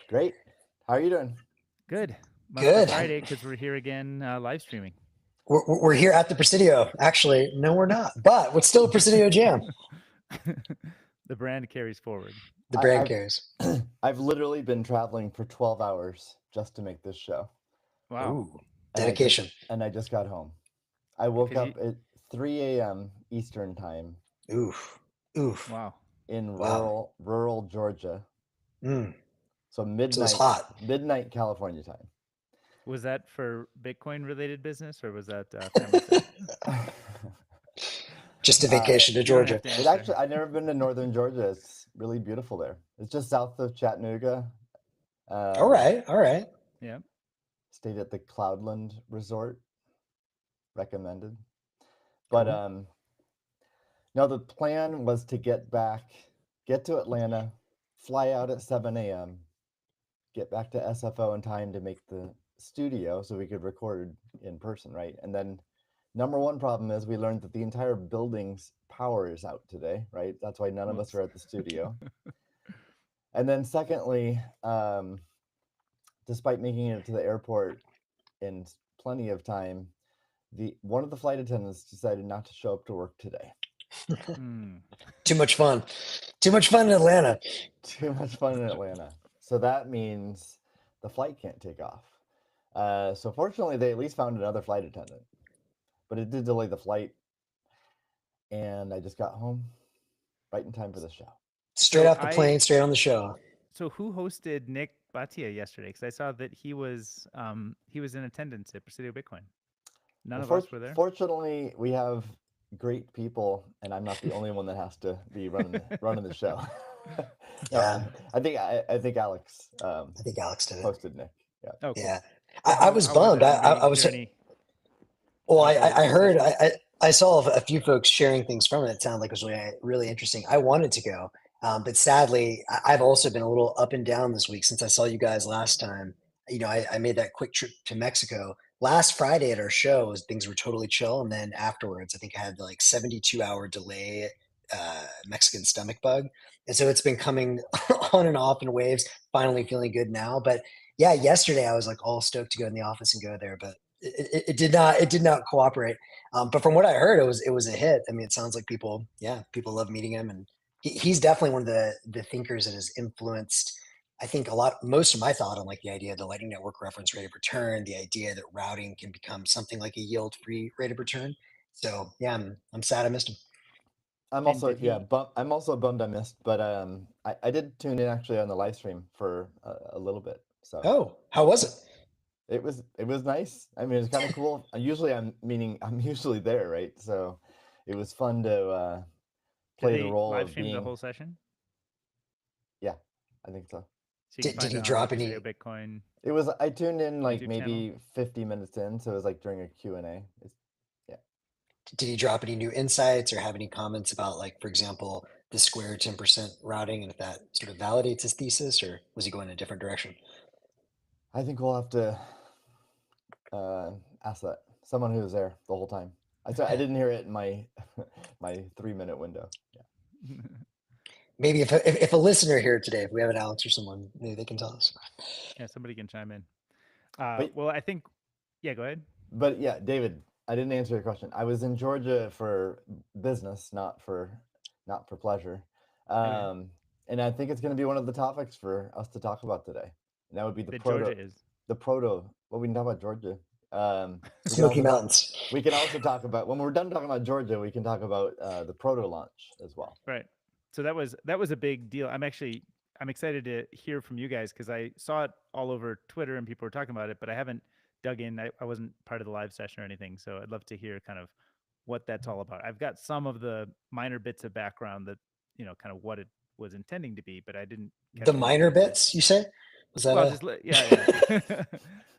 Great. How are you doing? Good. Good. Friday because we're here again live streaming. We're here at the Presidio. Actually, no, we're not. But it's still a Presidio jam. The brand carries forward. The brand carries. I've literally been traveling for 12 hours just to make this show. Wow. Ooh, dedication. And I just got home. I woke up at 3 a.m. Eastern time. Oof. Wow. In rural Georgia. So midnight. So it's hot. Midnight California time. Was that for Bitcoin related business or was that family stuff? Just a vacation to Georgia. It actually, I've never been to northern Georgia. It's really beautiful there. It's just south of Chattanooga. All right. Yeah. Stayed at the Cloudland Resort. Recommended. But no, the plan was to get to Atlanta, fly out at 7 a.m., get back to SFO in time to make the studio so we could record in person, right? And then number one problem is we learned that the entire building's power is out today, right? That's why none of us are at the studio. And then secondly, despite making it to the airport in plenty of time, one of the flight attendants decided not to show up to work today. Too much fun. Too much fun in Atlanta. So that means the flight can't take off. So fortunately, they at least found another flight attendant. But it did delay the flight. And I just got home right in time for the show. Straight off the plane, straight on the show. So who hosted Nick Bhatia yesterday? Because I saw that he was in attendance at Presidio Bitcoin. None of us were there. Fortunately, we have great people, and I'm not the only one that has to be running the show. Yeah, I think Alex. I think Alex did it. Hosted Nick. Yeah. Oh, cool. Yeah. I was bummed. I was. Well, I heard. I saw a few folks sharing things from it. It sounded like it was really, really interesting. I wanted to go, but sadly, I've also been a little up and down this week since I saw you guys last time. You know, I made that quick trip to Mexico. Last Friday at our show, things were totally chill, and then afterwards, I think I had like 72-hour delay, Mexican stomach bug, and so it's been coming on and off in waves. Finally feeling good now, but yeah, yesterday I was like all stoked to go in the office and go there, but it did not cooperate. But from what I heard, it was a hit. I mean, it sounds like people love meeting him, and he's definitely one of the thinkers that has influenced, I think, most of my thought on like the idea of the Lightning Network reference rate of return, the idea that routing can become something like a yield-free rate of return. So yeah, I'm sad I missed him. I'm also bummed I missed, but I did tune in actually on the live stream for a little bit. So how was it? It was nice. I mean, it's kind of cool. Usually I'm usually there, right? So it was fun to play the role of being the whole session. Yeah, I think so. Did he drop any Bitcoin? It was. I tuned in like maybe 50 minutes in, so it was like during a Q&A. Yeah. Did he drop any new insights or have any comments about, like, for example, the square 10% routing, and if that sort of validates his thesis, or was he going in a different direction? I think we'll have to ask that someone who was there the whole time. I didn't hear it in my 3-minute window. Yeah. Maybe if a listener here today, if we have an Alex or someone, maybe they can tell us. Yeah, somebody can chime in. Well, I think, yeah, go ahead. But yeah, David, I didn't answer your question. I was in Georgia for business, not for pleasure. And I think it's going to be one of the topics for us to talk about today. And that would be the proto. Well, we can talk about Georgia. Smoky Mountains. We can also talk about, when we're done talking about Georgia, we can talk about the proto launch as well. Right. So that was a big deal. I'm excited to hear from you guys because I saw it all over Twitter and people were talking about it, but I haven't dug in. I wasn't part of the live session or anything, so I'd love to hear kind of what that's all about. I've got some of the minor bits of background that, kind of what it was intending to be, but I didn't. The minor bits, you say? Was that yeah.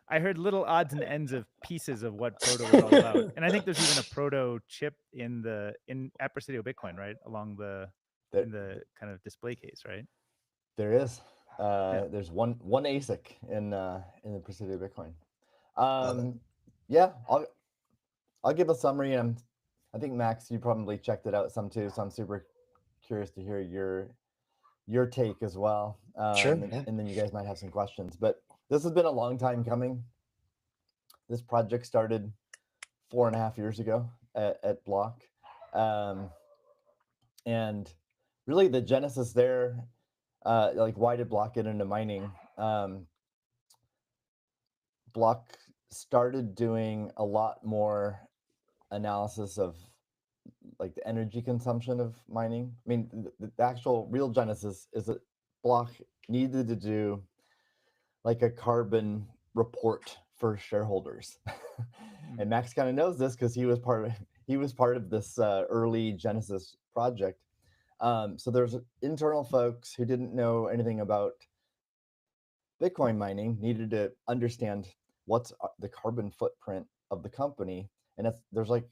I heard little odds and ends of pieces of what proto was all about, and I think there's even a proto chip at Presidio Bitcoin, right, along in the kind of display case, right? There is. There's one ASIC in the Presidio Bitcoin. Yeah, I'll give a summary. I think Max, you probably checked it out some too, so I'm super curious to hear your take as well. Sure. And then you guys might have some questions. But this has been a long time coming. This project started 4.5 years ago at Block. And really the genesis there, like why did Block get into mining? Block started doing a lot more analysis of like the energy consumption of mining. I mean, the actual real genesis is that Block needed to do like a carbon report for shareholders. And Max kind of knows this because he was part of this early Genesis project. So there's internal folks who didn't know anything about Bitcoin mining, needed to understand what's the carbon footprint of the company, and there's like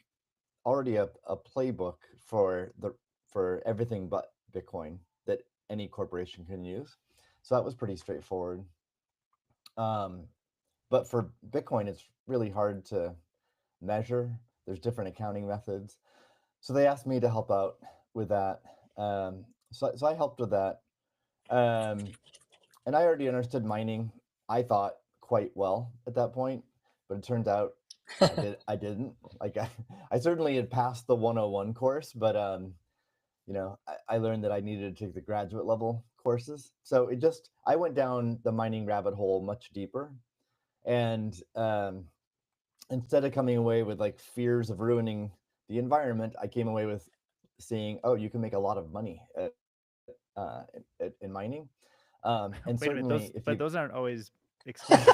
already a playbook for everything but Bitcoin that any corporation can use. So that was pretty straightforward. But for Bitcoin, it's really hard to measure. There's different accounting methods. So they asked me to help out with that. So I helped with that. And I already understood mining, I thought, quite well at that point, but it turns out I didn't. Like I certainly had passed the 101 course, but I learned that I needed to take the graduate level courses. So I went down the mining rabbit hole much deeper. And instead of coming away with like fears of ruining the environment, I came away with seeing, oh, you can make a lot of money in mining. And Wait certainly, a minute, those aren't always excuses.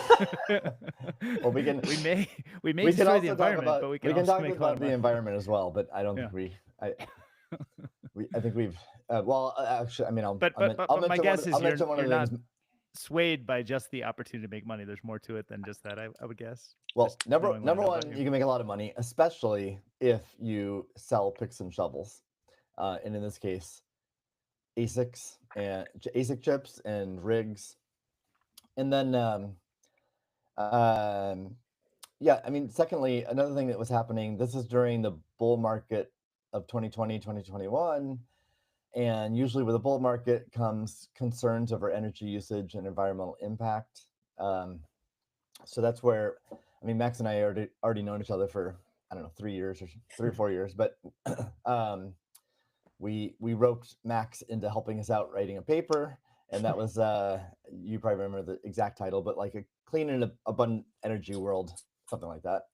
Well, we may destroy the environment, but we can talk make about the environment as well. But I don't think I think we've. Well, actually, I mean, I'll my guess is mention one of the things. Swayed by just the opportunity to make money. There's more to it than just that, I would guess. Well, number one, you can make a lot of money, especially if you sell picks and shovels, and in this case, ASICs and ASIC chips and rigs, and then yeah, I mean, secondly, another thing that was happening. This is during the bull market of 2020, 2021. And usually with a bull market comes concerns over energy usage and environmental impact. So that's where, I mean, Max and I already known each other for, I don't know, 3 years or 3 or 4 years, but we roped Max into helping us out writing a paper. And that was, you probably remember the exact title, but like a clean and abundant energy world, something like that.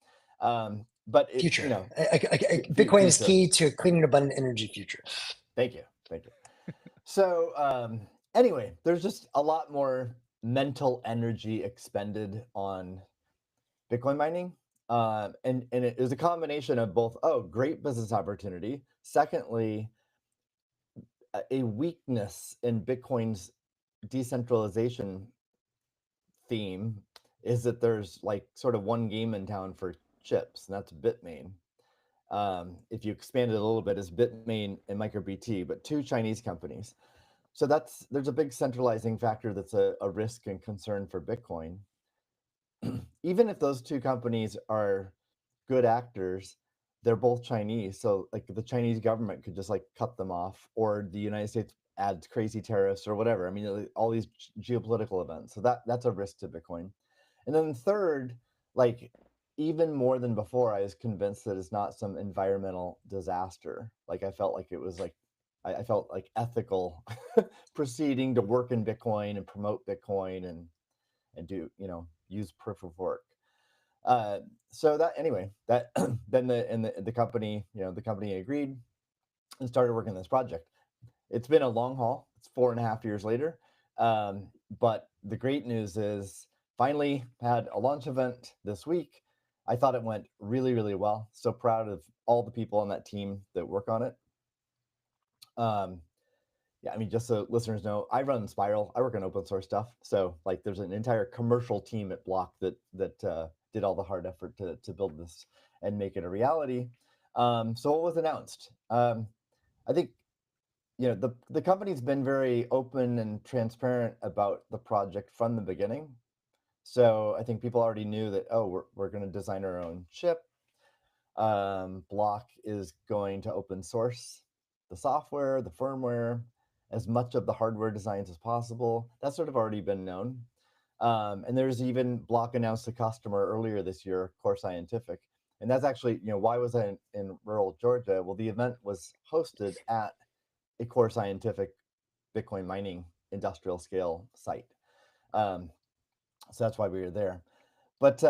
But future, Bitcoin is key to a clean and abundant energy future. Thank you. So anyway, there's just a lot more mental energy expended on Bitcoin mining. And it was a combination of both, great business opportunity. Secondly, a weakness in Bitcoin's decentralization theme is that there's like sort of one game in town for chips, and that's Bitmain. If you expand it a little bit, is Bitmain and MicroBT, but 2 Chinese companies. So there's a big centralizing factor that's a risk and concern for Bitcoin. Even if those 2 companies are good actors, they're both Chinese. So like the Chinese government could just like cut them off, or the United States adds crazy tariffs or whatever. I mean, all these geopolitical events. So that's a risk to Bitcoin. And then third, like even more than before, I was convinced that it's not some environmental disaster. Like I felt like it was like, I felt like ethical proceeding to work in Bitcoin and promote Bitcoin and do, use proof of work. So that anyway, that then the company, the company agreed and started working on this project. It's been a long haul. It's 4.5 years later. But the great news is finally had a launch event this week. I thought it went really, really well. So proud of all the people on that team that work on it. Yeah, I mean, just so listeners know, I run Spiral. I work on open source stuff. So like there's an entire commercial team at Block that did all the hard effort to build this and make it a reality. So what was announced? I think, the company's been very open and transparent about the project from the beginning. So I think people already knew that, we're going to design our own chip. Block is going to open source the software, the firmware. as much of the hardware designs as possible. That's sort of already been known. And there's even Block announced a customer earlier this year, Core Scientific. And that's actually, why was I in rural Georgia? Well, the event was hosted at a Core Scientific Bitcoin mining industrial scale site. Um, so that's why we were there. But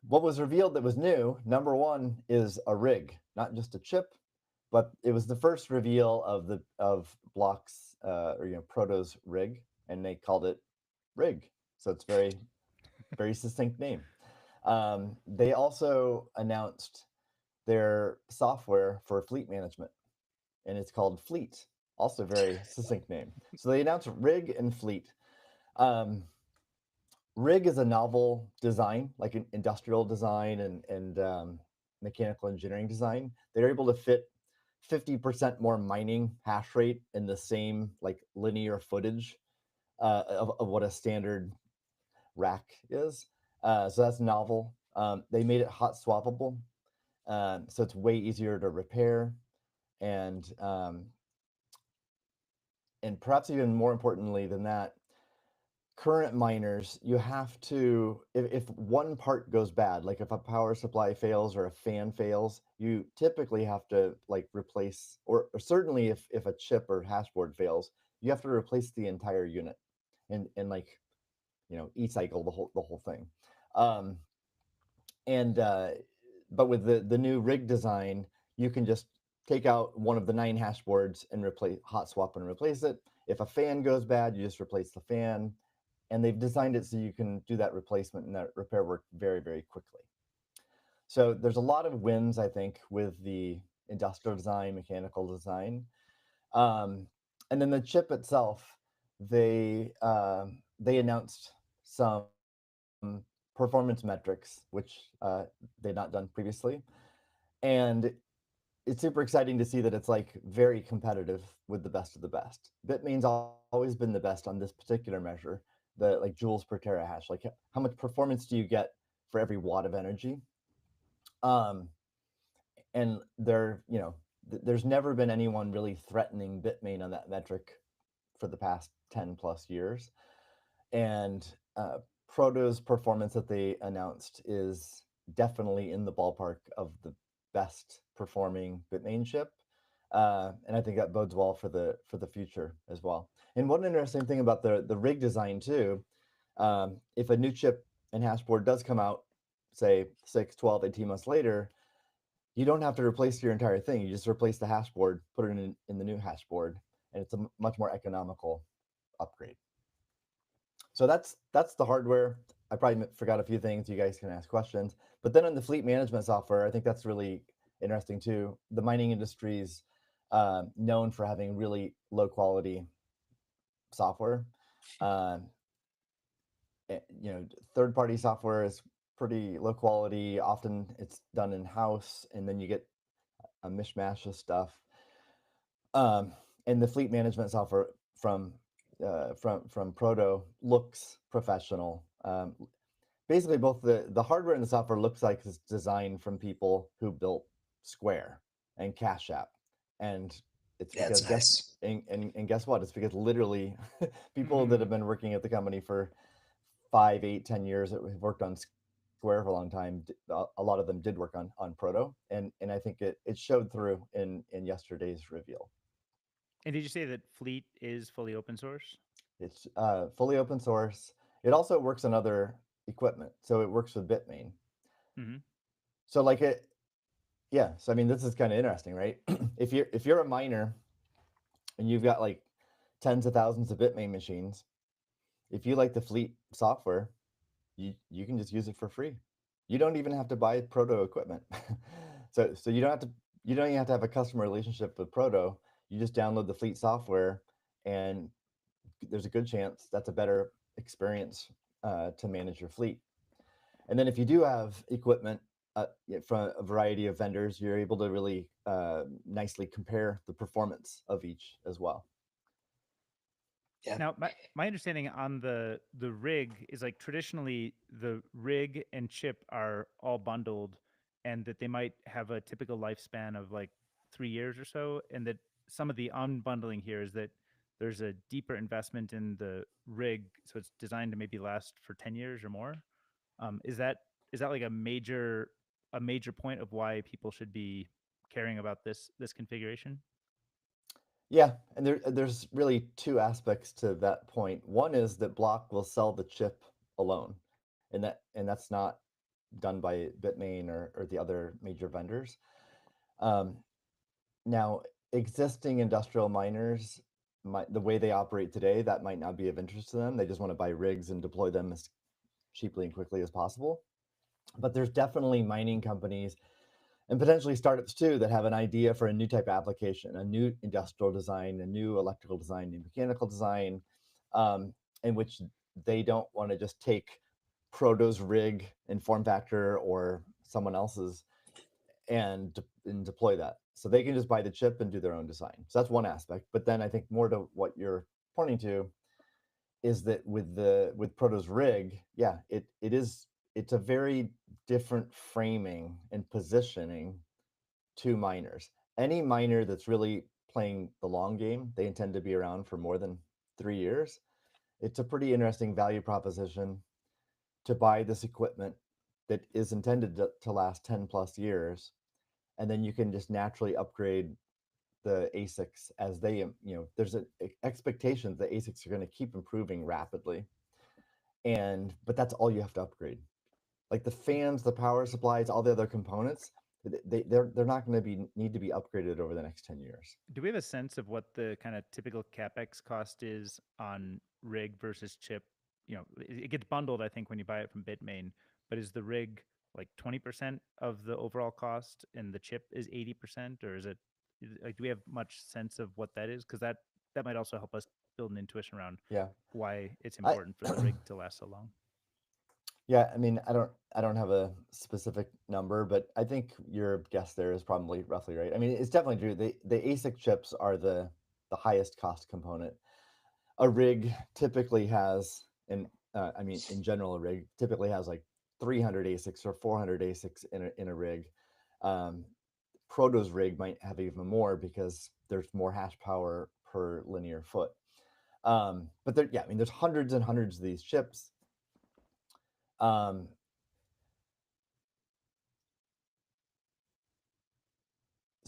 what was revealed that was new, number one, is a rig, not just a chip, but it was the first reveal of Block's Proto's rig, and they called it rig. So it's very succinct name. They also announced their software for fleet management, and it's called Fleet. Also very succinct name. So they announced rig and fleet. Um, rig is a novel design, like an industrial design and mechanical engineering design. They're able to fit 50% more mining hash rate in the same like linear footage of what a standard rack is. So that's novel. They made it hot swappable, so it's way easier to repair, and perhaps even more importantly than that, current miners, you have to, if one part goes bad, like if a power supply fails or a fan fails, you typically have to like replace, or certainly if a chip or hashboard fails, you have to replace the entire unit, and like e-cycle the whole thing. um and but with the new rig design, you can just take out one of the 9 hashboards and replace, hot swap and replace it. If a fan goes bad, you just replace the fan, and they've designed it so you can do that replacement and that repair work very, very quickly. So there's a lot of wins, I think, with the industrial design, mechanical design. And then the chip itself, they announced some performance metrics, which they'd not done previously, and it's super exciting to see that it's like very competitive with the best of the best. Bitmain's always been the best on this particular measure, the like joules per terahash, like how much performance do you get for every watt of energy. Um, and there's never been anyone really threatening Bitmain on that metric for the past 10 plus years. And Proto's performance that they announced is definitely in the ballpark of the best performing Bitmain chip. And I think that bodes well for the future as well. And one interesting thing about the rig design too, if a new chip and hashboard does come out, say 6, 12, 18 months later, you don't have to replace your entire thing. You just replace the hashboard, put it in the new hashboard, and it's a much more economical upgrade. So that's the hardware. I probably forgot a few things. You guys can ask questions. But then on the fleet management software, I think that's really interesting too. The mining industry is known for having really low quality software. Um, third party software is pretty low quality. Often it's done in house, and then you get a mishmash of stuff. And the fleet management software from Proto looks professional. Basically, both the hardware and the software looks like it's designed from people who built Square and Cash App, and it's because guess what? It's because literally people that have been working at the company for 5, 8, 10 years that have worked on Square for a long time. A lot of them did work on Proto, and I think it showed through in yesterday's reveal. And did you say that Fleet is fully open source? It's fully open source. It also works on other equipment, so it works with Bitmain. Mm-hmm. So like it, yeah. So I mean, this is kind of interesting, right? if you're a miner and you've got like tens of thousands of Bitmain machines, if you like the Fleet software, you can just use it for free. You don't even have to buy Proto equipment. So you don't even have to have a customer relationship with Proto. You just download the Fleet software, and there's a good chance that's a better experience to manage your fleet. And then if you do have equipment from a variety of vendors, you're able to really nicely compare the performance of each as well. Yeah. Now, my understanding on the rig is like traditionally the rig and chip are all bundled, and that they might have a typical lifespan of like 3 years or so, and that some of the unbundling here is that there's a deeper investment in the rig, so it's designed to maybe last for 10 years or more. Is that like a major point of why people should be caring about this configuration? Yeah, and there's really two aspects to that point. One is that Block will sell the chip alone, and that's not done by Bitmain or the other major vendors. Now, existing industrial miners, the way they operate today, that might not be of interest to them. They just want to buy rigs and deploy them as cheaply and quickly as possible. But there's definitely mining companies and potentially startups too that have an idea for a new type of application, a new industrial design, a new electrical design, new mechanical design, in which they don't want to just take Proto's rig and form factor or someone else's and deploy that. So they can just buy the chip and do their own design. So that's one aspect. But then I think more to what you're pointing to is that with Proto's rig, yeah, it's a very different framing and positioning to miners. Any miner that's really playing the long game, they intend to be around for more than 3 years. It's a pretty interesting value proposition to buy this equipment that is intended to last 10 plus years, and then you can just naturally upgrade the ASICs as they, there's an expectation that ASICs are going to keep improving rapidly, but that's all you have to upgrade. Like the fans, the power supplies, all the other components, they're not going to need to be upgraded over the next 10 years. Do we have a sense of what the kind of typical capex cost is on rig versus chip? It gets bundled, I think, when you buy it from Bitmain, but is the rig like 20% of the overall cost and the chip is 80%, or is it like, do we have much sense of what that is? Because that might also help us build an intuition around why it's important for the rig to last so long. Yeah, I mean, I don't have a specific number, but I think your guess there is probably roughly right. I mean, it's definitely true. The ASIC chips are the highest cost component. A rig typically has, I mean, in general, a rig typically has like 300 ASICs or 400 ASICs in a rig. Proto's rig might have even more because there's more hash power per linear foot. But there, yeah, I mean, there's hundreds and hundreds of these chips. So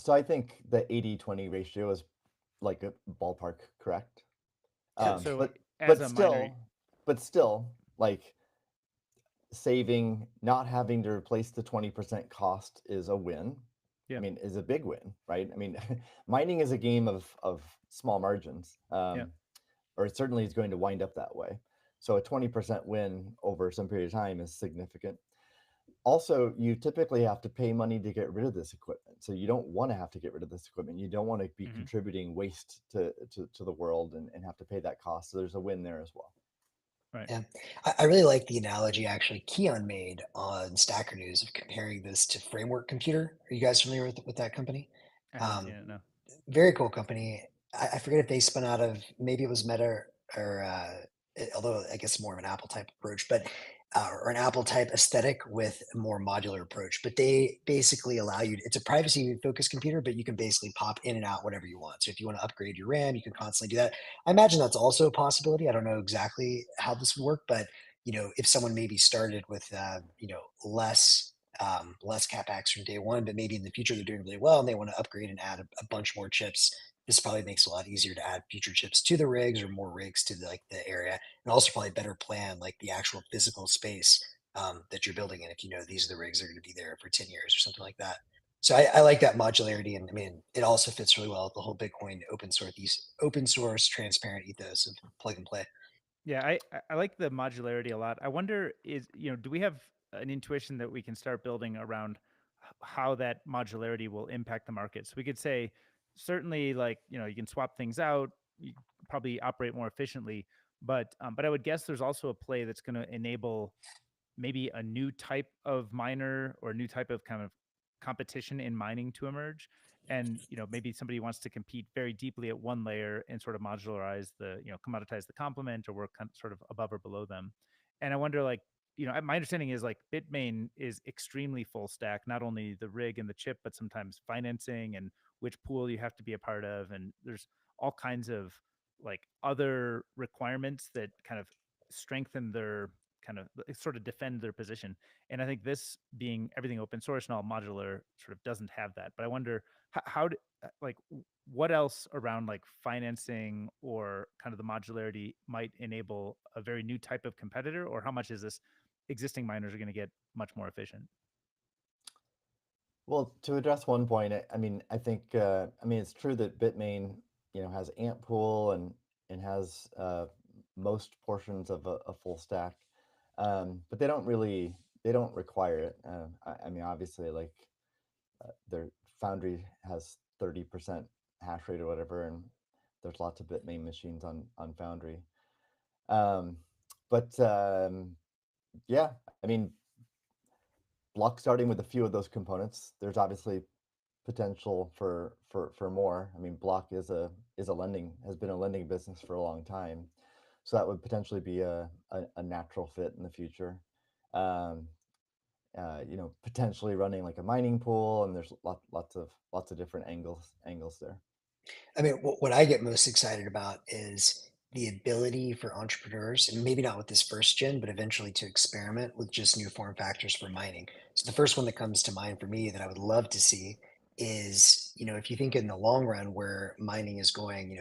I think the 80-20 ratio is like a ballpark correct. But still, like saving, not having to replace the 20% cost is a win. I mean, is a big win, right? I mean, mining is a game of small margins, or it certainly is going to wind up that way. So a 20% win over some period of time is significant. Also, you typically have to pay money to get rid of this equipment. So you don't want to have to get rid of this equipment. You don't want to be contributing waste to the world and have to pay that cost. So there's a win there as well. Right. Yeah, I really like the analogy actually Keon made on Stacker News of comparing this to Framework Computer. Are you guys familiar with that company? I haven't seen it, no. Very cool company. I forget if they spun out of, maybe it was Meta or although I guess more of an Apple type approach, but or an Apple type aesthetic with a more modular approach. But they basically allow you, it's a privacy focused computer, but you can basically pop in and out whatever you want. So if you want to upgrade your RAM, you can constantly do that. I imagine that's also a possibility. I don't know exactly how this would work, but if someone maybe started with less capex from day one, but maybe in the future they're doing really well and they want to upgrade and add a bunch more chips. This probably makes it a lot easier to add future chips to the rigs or more rigs to the area, and also probably better plan like the actual physical space that you're building in. If these are the rigs that are going to be there for 10 years or something like that. So I like that modularity, and I mean it also fits really well with the whole Bitcoin open source transparent ethos of plug and play. Yeah, I like the modularity a lot. I wonder do we have an intuition that we can start building around how that modularity will impact the market? So we could say certainly like, you can swap things out, you probably operate more efficiently, but I would guess there's also a play that's going to enable maybe a new type of miner or a new type of kind of competition in mining to emerge. And maybe somebody wants to compete very deeply at one layer and sort of modularize commoditize the complement or work sort of above or below them. And I wonder, like, my understanding is like Bitmain is extremely full stack, not only the rig and the chip, but sometimes financing and which pool you have to be a part of. And there's all kinds of like other requirements that kind of strengthen their kind of sort of defend their position. And I think this being everything open source and all modular sort of doesn't have that. But I wonder how like what else around like financing or kind of the modularity might enable a very new type of competitor, or how much is this existing miners are going to get much more efficient? Well, to address one point, I mean, I think, I mean, it's true that Bitmain, has AMP pool and has most portions of a full stack, but they don't require it. I mean, obviously, like their Foundry has 30% hash rate or whatever, and there's lots of Bitmain machines on Foundry. But yeah, I mean, block starting with a few of those components, there's obviously potential for more. I mean, block is a lending, has been a lending business for a long time, so that would potentially be a natural fit in the future. Um, Potentially running like a mining pool, and there's lots of different angles there. I mean, what I get most excited about is the ability for entrepreneurs, and maybe not with this first gen, but eventually to experiment with just new form factors for mining. So the first one that comes to mind for me that I would love to see is, if you think in the long run where mining is going,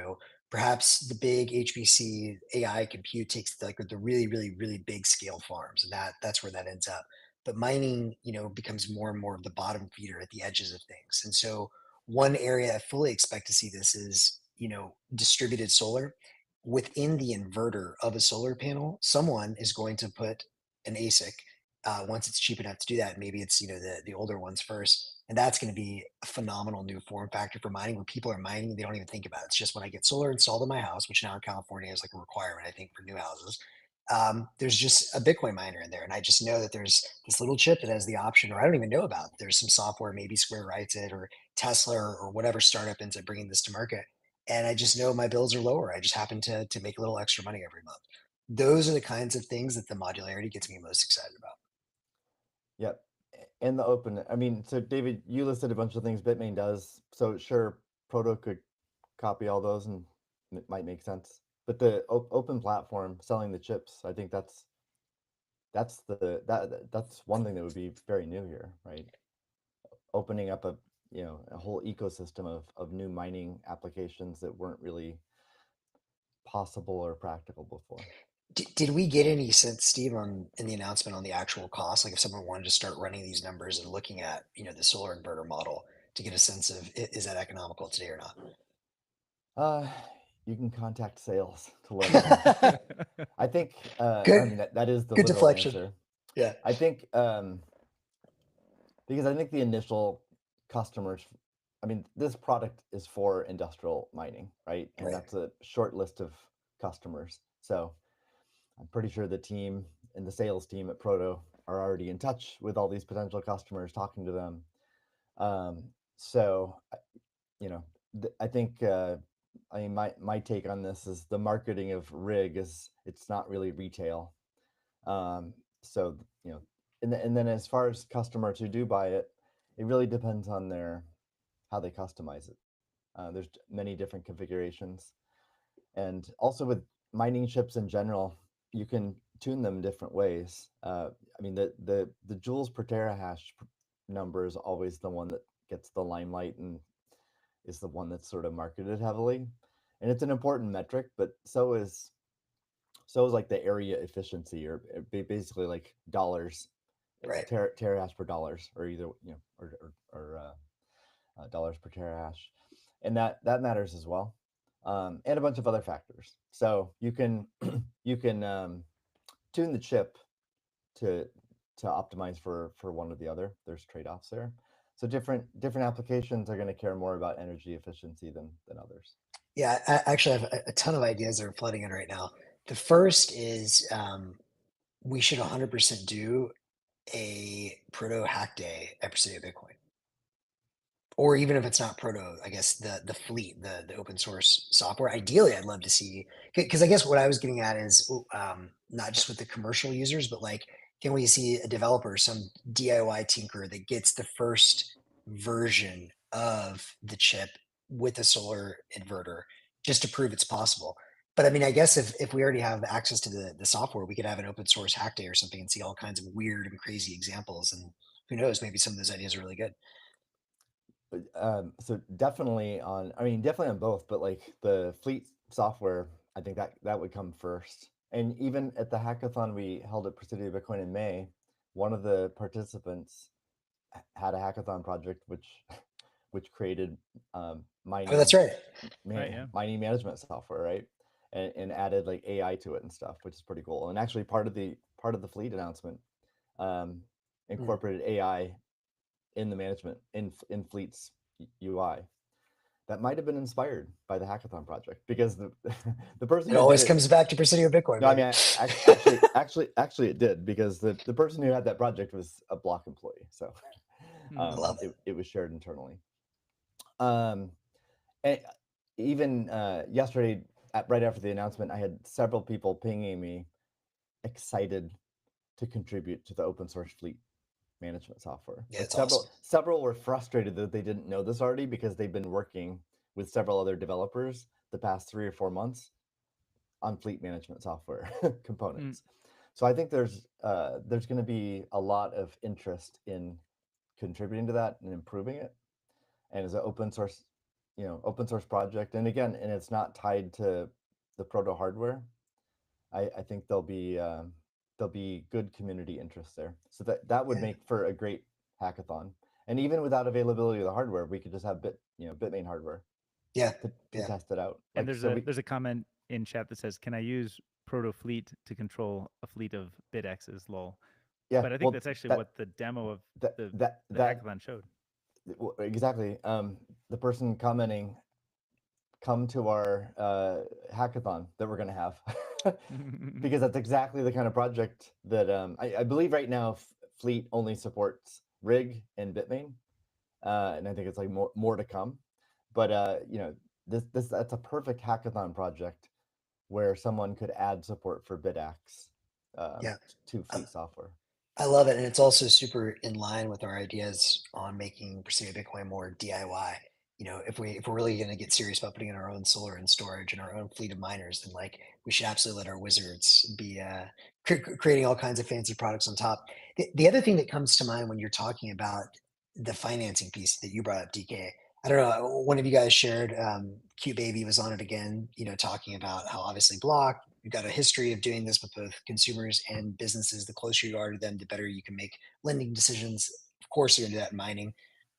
perhaps the big HPC AI compute takes like the really, really, really big scale farms, and that's where that ends up. But mining, becomes more and more of the bottom feeder at the edges of things. And so one area I fully expect to see this is, distributed solar. Within the inverter of a solar panel, someone is going to put an ASIC once it's cheap enough to do that. Maybe it's, the older ones first. And that's going to be a phenomenal new form factor for mining. When people are mining, they don't even think about it. It's just when I get solar installed in my house, which now in California is like a requirement, I think, for new houses. There's just a Bitcoin miner in there. And I just know that there's this little chip that has the option, or I don't even know about. There's some software, maybe Square writes it, or Tesla, or whatever startup ends up bringing this to market. And I just know my bills are lower. I just happen to make a little extra money every month. Those are the kinds of things that the modularity gets me most excited about. Yep. And the open, I mean, so David, you listed a bunch of things Bitmain does. So sure, Proto could copy all those and it might make sense. But the open platform selling the chips, I think that's one thing that would be very new here, right? Opening up a whole ecosystem of new mining applications that weren't really possible or practical before. Did we get any sense, Steve, in the announcement on the actual cost? Like if someone wanted to start running these numbers and looking at, the solar inverter model to get a sense of is that economical today or not? You can contact sales to learn more. I think, I mean, Good, that is the good literal deflection. answer. Yeah, I think, because I think the initial customers, I mean, this product is for industrial mining, right? And right. that's a short list of customers. So I'm pretty sure the team and the sales team at Proto are already in touch with all these potential customers, talking to them. So, I think, I mean, my take on this is the marketing of rig is it's not really retail. So, and then as far as customers who do buy it, it really depends on how they customize it. There's many different configurations, and also with mining chips in general, you can tune them different ways. I mean, the joules per terahash number is always the one that gets the limelight and is the one that's sort of marketed heavily, and it's an important metric, but so is like the area efficiency, or basically like dollars, Right. terahash per dollars, or either dollars per terahash, and that matters as well, and a bunch of other factors. So you can you can tune the chip to optimize for one or the other. There's trade-offs there. So different applications are going to care more about energy efficiency than others. Yeah, I actually have a ton of ideas that are flooding in right now. The first is we should 100% do a proto hack day at Presidio Bitcoin. Or even if it's not proto, I guess the fleet, the open source software. Ideally, I'd love to see, because I guess what I was getting at is not just with the commercial users, but like, can we see a developer, some DIY tinker that gets the first version of the chip with a solar inverter just to prove it's possible? But I mean, I guess if we already have access to the software, we could have an open source hack day or something and see all kinds of weird and crazy examples. And who knows, maybe some of those ideas are really good. But so definitely definitely on both, but like the fleet software, I think that would come first. And even at the hackathon we held at Presidio Bitcoin in May, one of the participants had a hackathon project which created mining. Oh, that's right. Mining management software, right? And added like AI to it and stuff, which is pretty cool. And actually part of the fleet announcement incorporated AI in the management in fleet's UI. That might have been inspired by the hackathon project, because the person it always comes back to Presidio Bitcoin. No, I mean, actually, it did, because the person who had that project was a Block employee, so it was shared internally. And even yesterday, right after the announcement, I had several people pinging me, excited to contribute to the open source fleet management software. Yeah, like several were frustrated that they didn't know this already, because they've been working with several other developers the past 3 or 4 months on fleet management software components. So I think there's going to be a lot of interest in contributing to that and improving it. And as an open source project, and again, and it's not tied to the proto hardware, I think there'll be good community interest there. So that would make for a great hackathon. And even without availability of the hardware, we could just have Bitmain hardware. To test it out. And there's a comment in chat that says, "Can I use Proto Fleet to control a fleet of BitX's?" Lol. Yeah, but I think that's actually what the demo of the hackathon showed. Exactly. The person commenting, come to our hackathon that we're going to have, because that's exactly the kind of project that I believe right now Fleet only supports Rig and Bitmain, and I think it's like more to come. But that's a perfect hackathon project where someone could add support for BitX to Fleet software. I love it, and it's also super in line with our ideas on making Presidio Bitcoin more DIY. If we're really going to get serious about putting in our own solar and storage and our own fleet of miners, then we should absolutely let our wizards be creating all kinds of fancy products on top. The other thing that comes to mind when you're talking about the financing piece that you brought up, DK, I don't know, one of you guys shared, Cute Baby was on it again, talking about how obviously Block, you've got a history of doing this with both consumers and businesses. The closer you are to them, the better you can make lending decisions. Of course, you're into that in mining.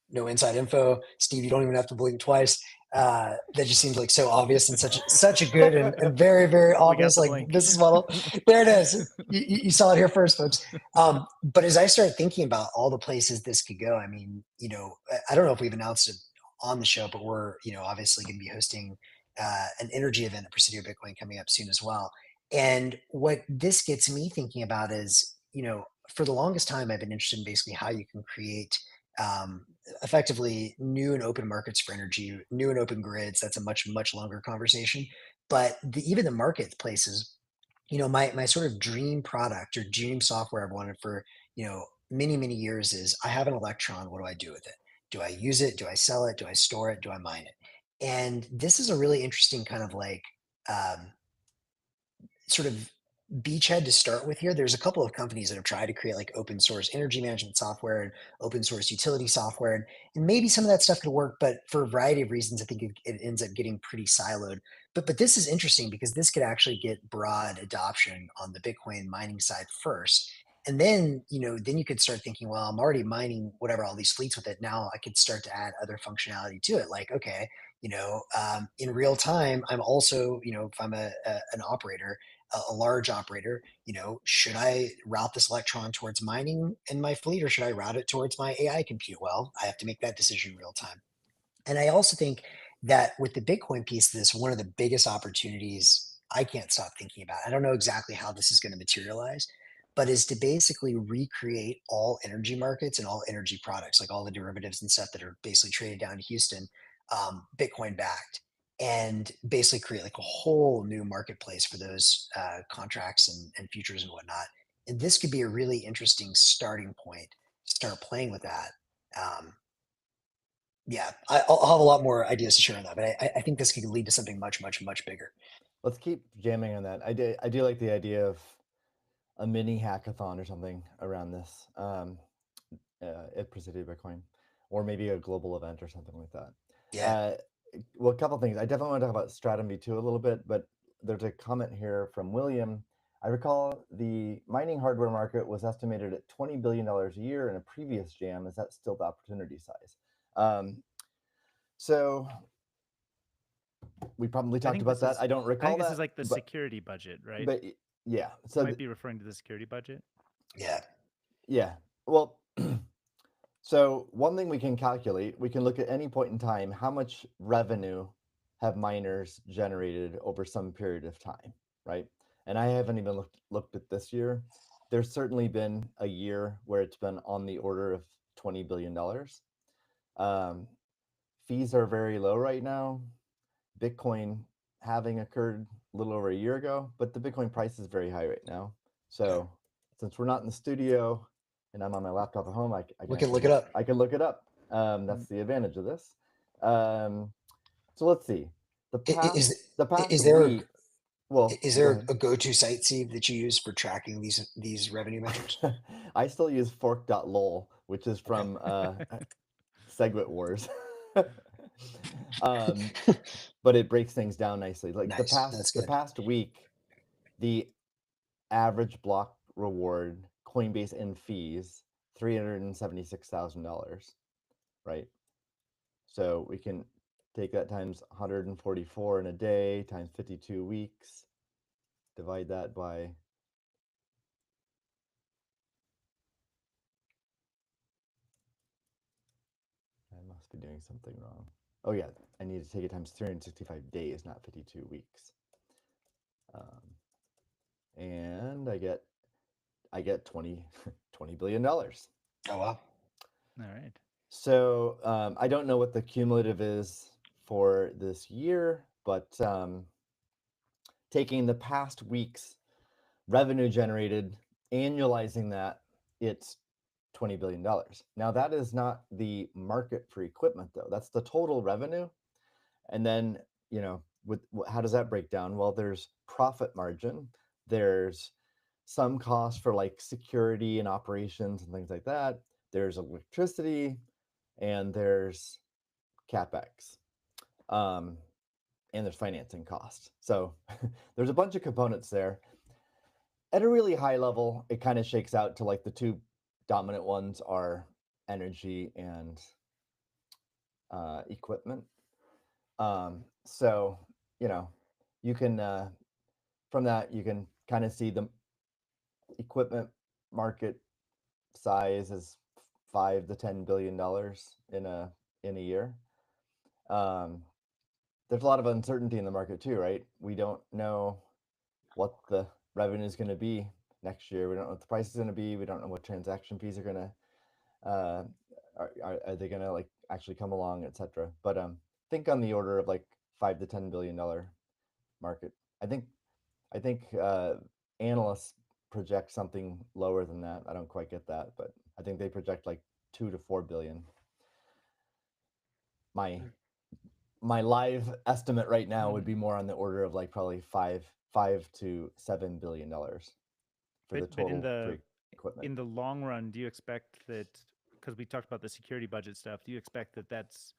No inside info. Steve, you don't even have to blink twice. That just seems like so obvious and such a good and very, very obvious business model. There it is. You saw it here first, folks. But as I started thinking about all the places this could go, I mean, I don't know if we've announced it on the show, but we're, obviously going to be hosting an energy event at Presidio Bitcoin coming up soon as well. And what this gets me thinking about is, for the longest time, I've been interested in basically how you can create effectively new and open markets for energy, new and open grids. That's a much, much longer conversation. But even the marketplaces, my sort of dream product or dream software I've wanted for, many, many years is, I have an electron. What do I do with it? Do I use it? Do I sell it? Do I store it? Do I mine it? And this is a really interesting kind of sort of beachhead to start with here. There's a couple of companies that have tried to create open source energy management software and open source utility software. And maybe some of that stuff could work, but for a variety of reasons, I think it ends up getting pretty siloed. But this is interesting because this could actually get broad adoption on the Bitcoin mining side first. And then, then you could start thinking, well, I'm already mining whatever, all these fleets with it. Now I could start to add other functionality to it. Okay, in real time, I'm also, if I'm an operator, a large operator, should I route this electron towards mining in my fleet, or should I route it towards my AI compute? Well, I have to make that decision in real time. And I also think that with the Bitcoin piece of this, one of the biggest opportunities I can't stop thinking about, I don't know exactly how this is going to materialize, but is to basically recreate all energy markets and all energy products, like all the derivatives and stuff that are basically traded down in Houston, Bitcoin backed, and basically create a whole new marketplace for those contracts and futures and whatnot. And this could be a really interesting starting point to start playing with that. Yeah, I'll have a lot more ideas to share on that, but I think this could lead to something much, much, much bigger. Let's keep jamming on that. I do like the idea of a mini hackathon or something around this at Presidio Bitcoin, or maybe a global event or something like that. Yeah. Well, a couple things. I definitely want to talk about Stratum V2 a little bit, but there's a comment here from William. I recall the mining hardware market was estimated at $20 billion a year in a previous jam. Is that still the opportunity size? So we probably talked about that. I don't recall I think that. this is like the security budget, right? But yeah, so might be referring to the security budget. Yeah. Well, so one thing we can calculate, we can look at any point in time, how much revenue have miners generated over some period of time, right? And I haven't even looked at this year. There's certainly been a year where it's been on the order of $20 billion. Fees are very low right now. Bitcoin having occurred a little over a year ago, but the Bitcoin price is very high right now. So since we're not in the studio and I'm on my laptop at home, I can look it up. I can look it up. That's the advantage of this. So let's see. The past is there week. Is there a go-to site, Steve, that you use for tracking these revenue metrics? I still use fork.lol, which is from Segwit Wars. But it breaks things down nicely. Like the past week, the average block reward, Coinbase and fees, $376,000, right? So we can take that times 144 in a day times 52 weeks, divide that by I must be doing something wrong. Oh yeah, I need to take it times 365 days, not 52 weeks. And I get $20 billion. Oh wow! All right. So I don't know what the cumulative is for this year, but taking the past week's revenue generated, annualizing that, it's $20 billion. Now that is not the market for equipment though. That's the total revenue. And then, how does that break down? Well, there's profit margin. There's some cost for like security and operations and things like that. There's electricity and there's CapEx. And there's financing costs. So there's a bunch of components there. At a really high level, it kind of shakes out to like the two dominant ones are energy and equipment. So, you can, from that, you can kind of see the equipment market size is $5 to $10 billion in a year. There's a lot of uncertainty in the market too, right? We don't know what the revenue is going to be next year. We don't know what the price is going to be. We don't know what transaction fees are going to are they going to like actually come along, etc. But think on the order of like $5 to $10 billion market. I think analysts project something lower than that. I don't quite get that, but I think they project like 2 to 4 billion. My live estimate right now would be more on the order of like probably $5 to $7 billion for the total for equipment. In the long run, do you expect that, because we talked about the security budget stuff, do you expect that that's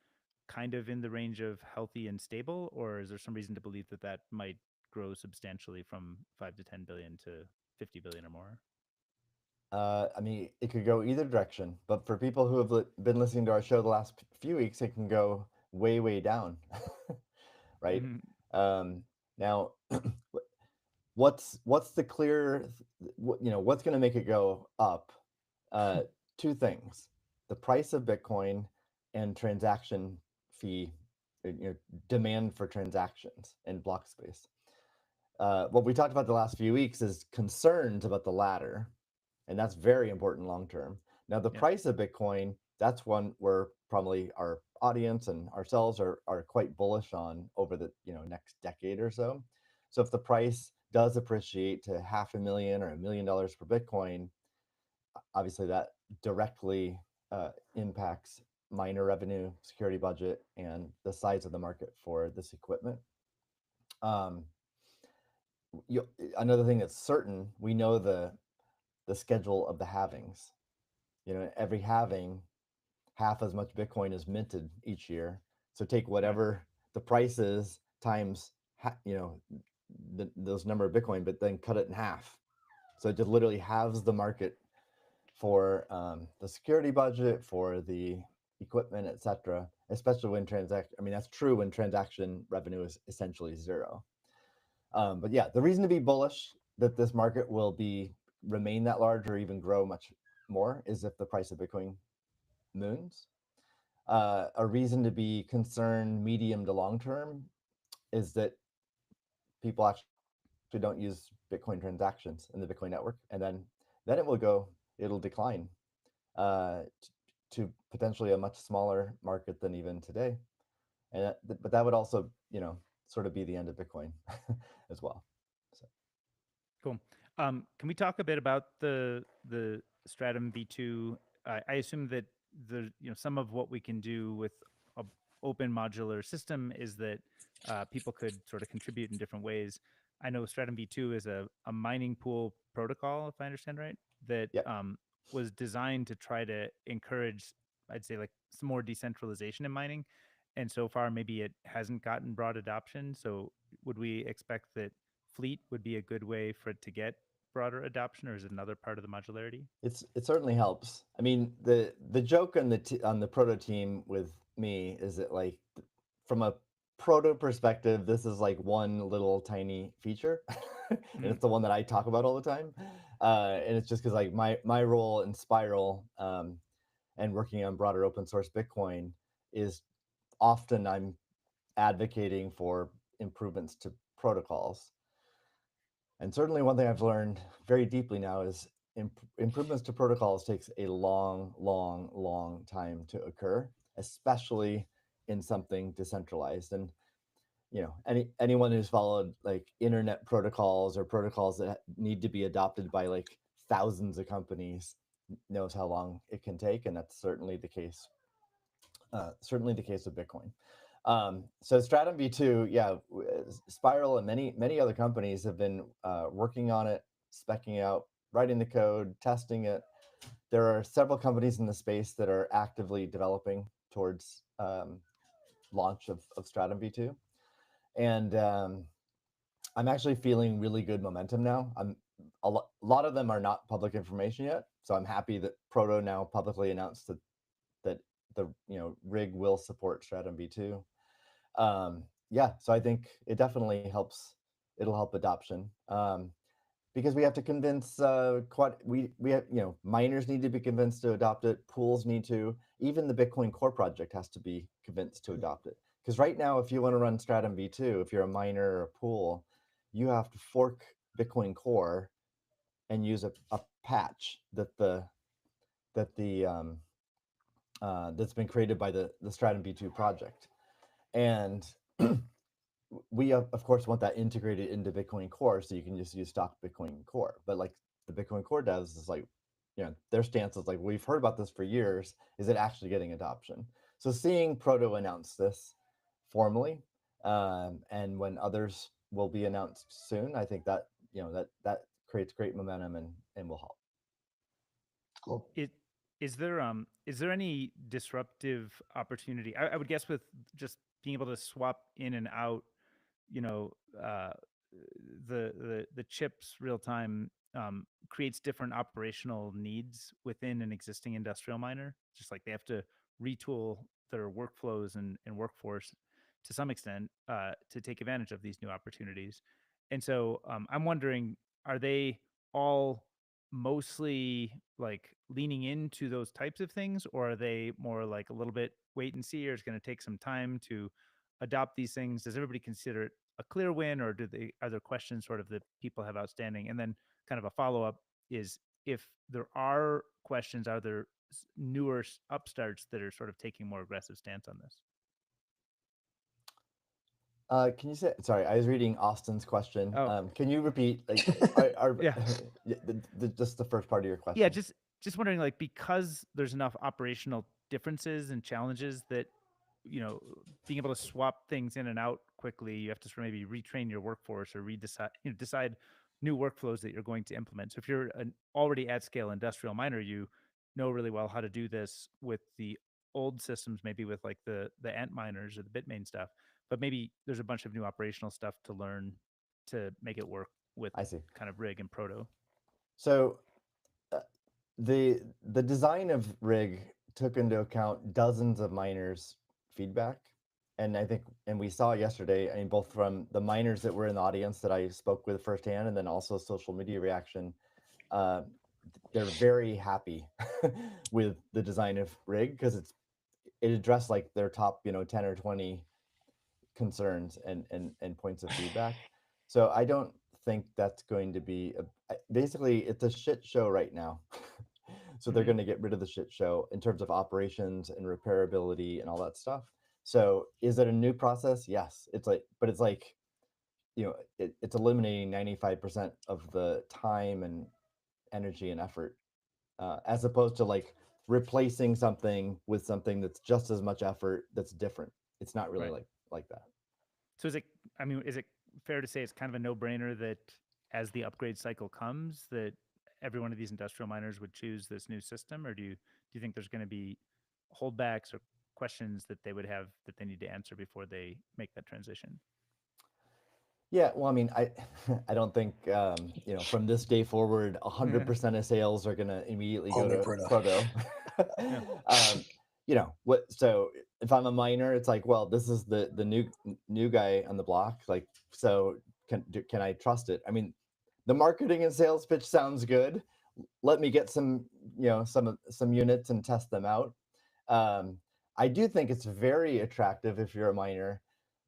kind of in the range of healthy and stable, or is there some reason to believe that that might grow substantially from 5 to 10 billion to 50 billion or more? I mean, it could go either direction, but for people who have been listening to our show the last few weeks, it can go way, way down, right? Now, what's the clear, what's going to make it go up? Two things: the price of Bitcoin and transaction fee, demand for transactions in block space. What we talked about the last few weeks is concerns about the latter, and that's very important long term. Now, the price of Bitcoin, that's one where probably our audience and ourselves are quite bullish on over the next decade or so. So if the price does appreciate to $500,000 or $1 million per Bitcoin, obviously that directly impacts miner revenue, security budget, and the size of the market for this equipment. another thing that's certain, we know the schedule of the halvings. Every halving, half as much Bitcoin is minted each year. So take whatever the price is times, those number of Bitcoin, but then cut it in half. So it just literally halves the market for the security budget, for the equipment, etc. Especially when that's true when transaction revenue is essentially zero. But yeah, the reason to be bullish that this market will remain that large or even grow much more is if the price of Bitcoin moons. A reason to be concerned medium to long term is that people actually don't use Bitcoin transactions in the Bitcoin network, and then it'll decline to potentially a much smaller market than even today. And but that would also, sort of be the end of Bitcoin as well. So. Cool. Can we talk a bit about the Stratum V2? I assume that some of what we can do with an open modular system is that people could sort of contribute in different ways. I know Stratum V2 is a mining pool protocol, if I understand right, that was designed to try to encourage, I'd say, like some more decentralization in mining. And so far, maybe it hasn't gotten broad adoption. So would we expect that Fleet would be a good way for it to get broader adoption, or is it another part of the modularity? It certainly helps. I mean, the joke on the Proto team with me is that, like, from a Proto perspective, this is like one little tiny feature, and it's the one that I talk about all the time. And it's just because, like, my role in Spiral and working on broader open source Bitcoin is often I'm advocating for improvements to protocols. And certainly one thing I've learned very deeply now is improvements to protocols takes a long, long, long time to occur, especially in something decentralized. And anyone who's followed like internet protocols or protocols that need to be adopted by like thousands of companies knows how long it can take, and that's certainly the case. Certainly the case with Bitcoin. So Stratum V2, Spiral and many other companies have been working on it, speccing out, writing the code, testing it. There are several companies in the space that are actively developing towards launch of Stratum V2. And I'm actually feeling really good momentum now. A lot of them are not public information yet, so I'm happy that Proto now publicly announced that the rig will support Stratum V2. So I think it definitely helps. It'll help adoption because we have to convince we have miners need to be convinced to adopt it. Pools need to. Even the Bitcoin Core project has to be convinced to adopt it. Because right now, if you want to run Stratum V2, if you're a miner or a pool, you have to fork Bitcoin Core and use a patch that's been created by the Stratum V2 project. And we of course want that integrated into Bitcoin Core, so you can just use stock Bitcoin Core. But like the Bitcoin Core devs is like, their stance is like, we've heard about this for years. Is it actually getting adoption? So seeing Proto announce this formally, and when others will be announced soon, I think that that creates great momentum and will help. Cool. Is there any disruptive opportunity? I would guess with just being able to swap in and out, the chips real time creates different operational needs within an existing industrial miner. Just like they have to retool their workflows and workforce to some extent to take advantage of these new opportunities. And so I'm wondering, are they all mostly like leaning into those types of things, or are they more like a little bit wait and see, or it's going to take some time to adopt these things? Does everybody consider it a clear win, or are there questions sort of that people have outstanding? And then kind of a follow-up is, if there are questions, are there newer upstarts that are sort of taking more aggressive stance on this? Can you say? Sorry, I was reading Austin's question. Can you repeat? Like, just the first part of your question. Yeah, just wondering, like, because there's enough operational differences and challenges that being able to swap things in and out quickly. You have to sort of maybe retrain your workforce or decide new workflows that you're going to implement. So if you're an already at scale industrial miner, you know really well how to do this with the old systems, maybe with like the ant miners or the Bitmain stuff, but maybe there's a bunch of new operational stuff to learn to make it work with kind of rig and proto. So the design of rig took into account dozens of miners' feedback. And I think, and we saw yesterday, I mean, both from the miners that were in the audience that I spoke with firsthand, and then also social media reaction, they're very happy with the design of rig because it addressed like their top 10 or 20 concerns and points of feedback. So I don't think that's going to be basically it's a shit show right now. So they're going to get rid of the shit show in terms of operations and repairability and all that stuff. So is it a new process? Yes. It's like it's eliminating 95% of the time and energy and effort, as opposed to like replacing something with something that's just as much effort that's different. It's not really like that. So is it fair to say it's kind of a no-brainer that as the upgrade cycle comes, that every one of these industrial miners would choose this new system, or do you think there's going to be holdbacks or questions that they would have that they need to answer before they make that transition? Yeah, well, I mean, I don't think from this day forward, 100% of sales are gonna immediately go to Proto. So if I'm a miner, it's like, well, this is the new guy on the block. Like, so can I trust it? I mean, the marketing and sales pitch sounds good. Let me get some units and test them out. I do think it's very attractive if you're a miner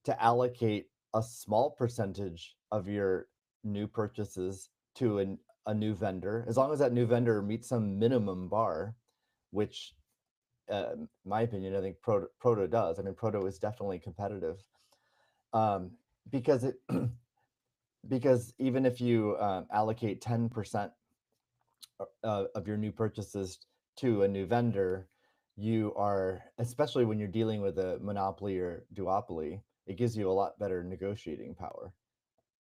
to allocate a small percentage of your new purchases to a new vendor, as long as that new vendor meets some minimum bar, which, in my opinion, I think Proto does. I mean, Proto is definitely competitive, because because even if you allocate 10% of your new purchases to a new vendor, you are, especially when you're dealing with a monopoly or duopoly, it gives you a lot better negotiating power.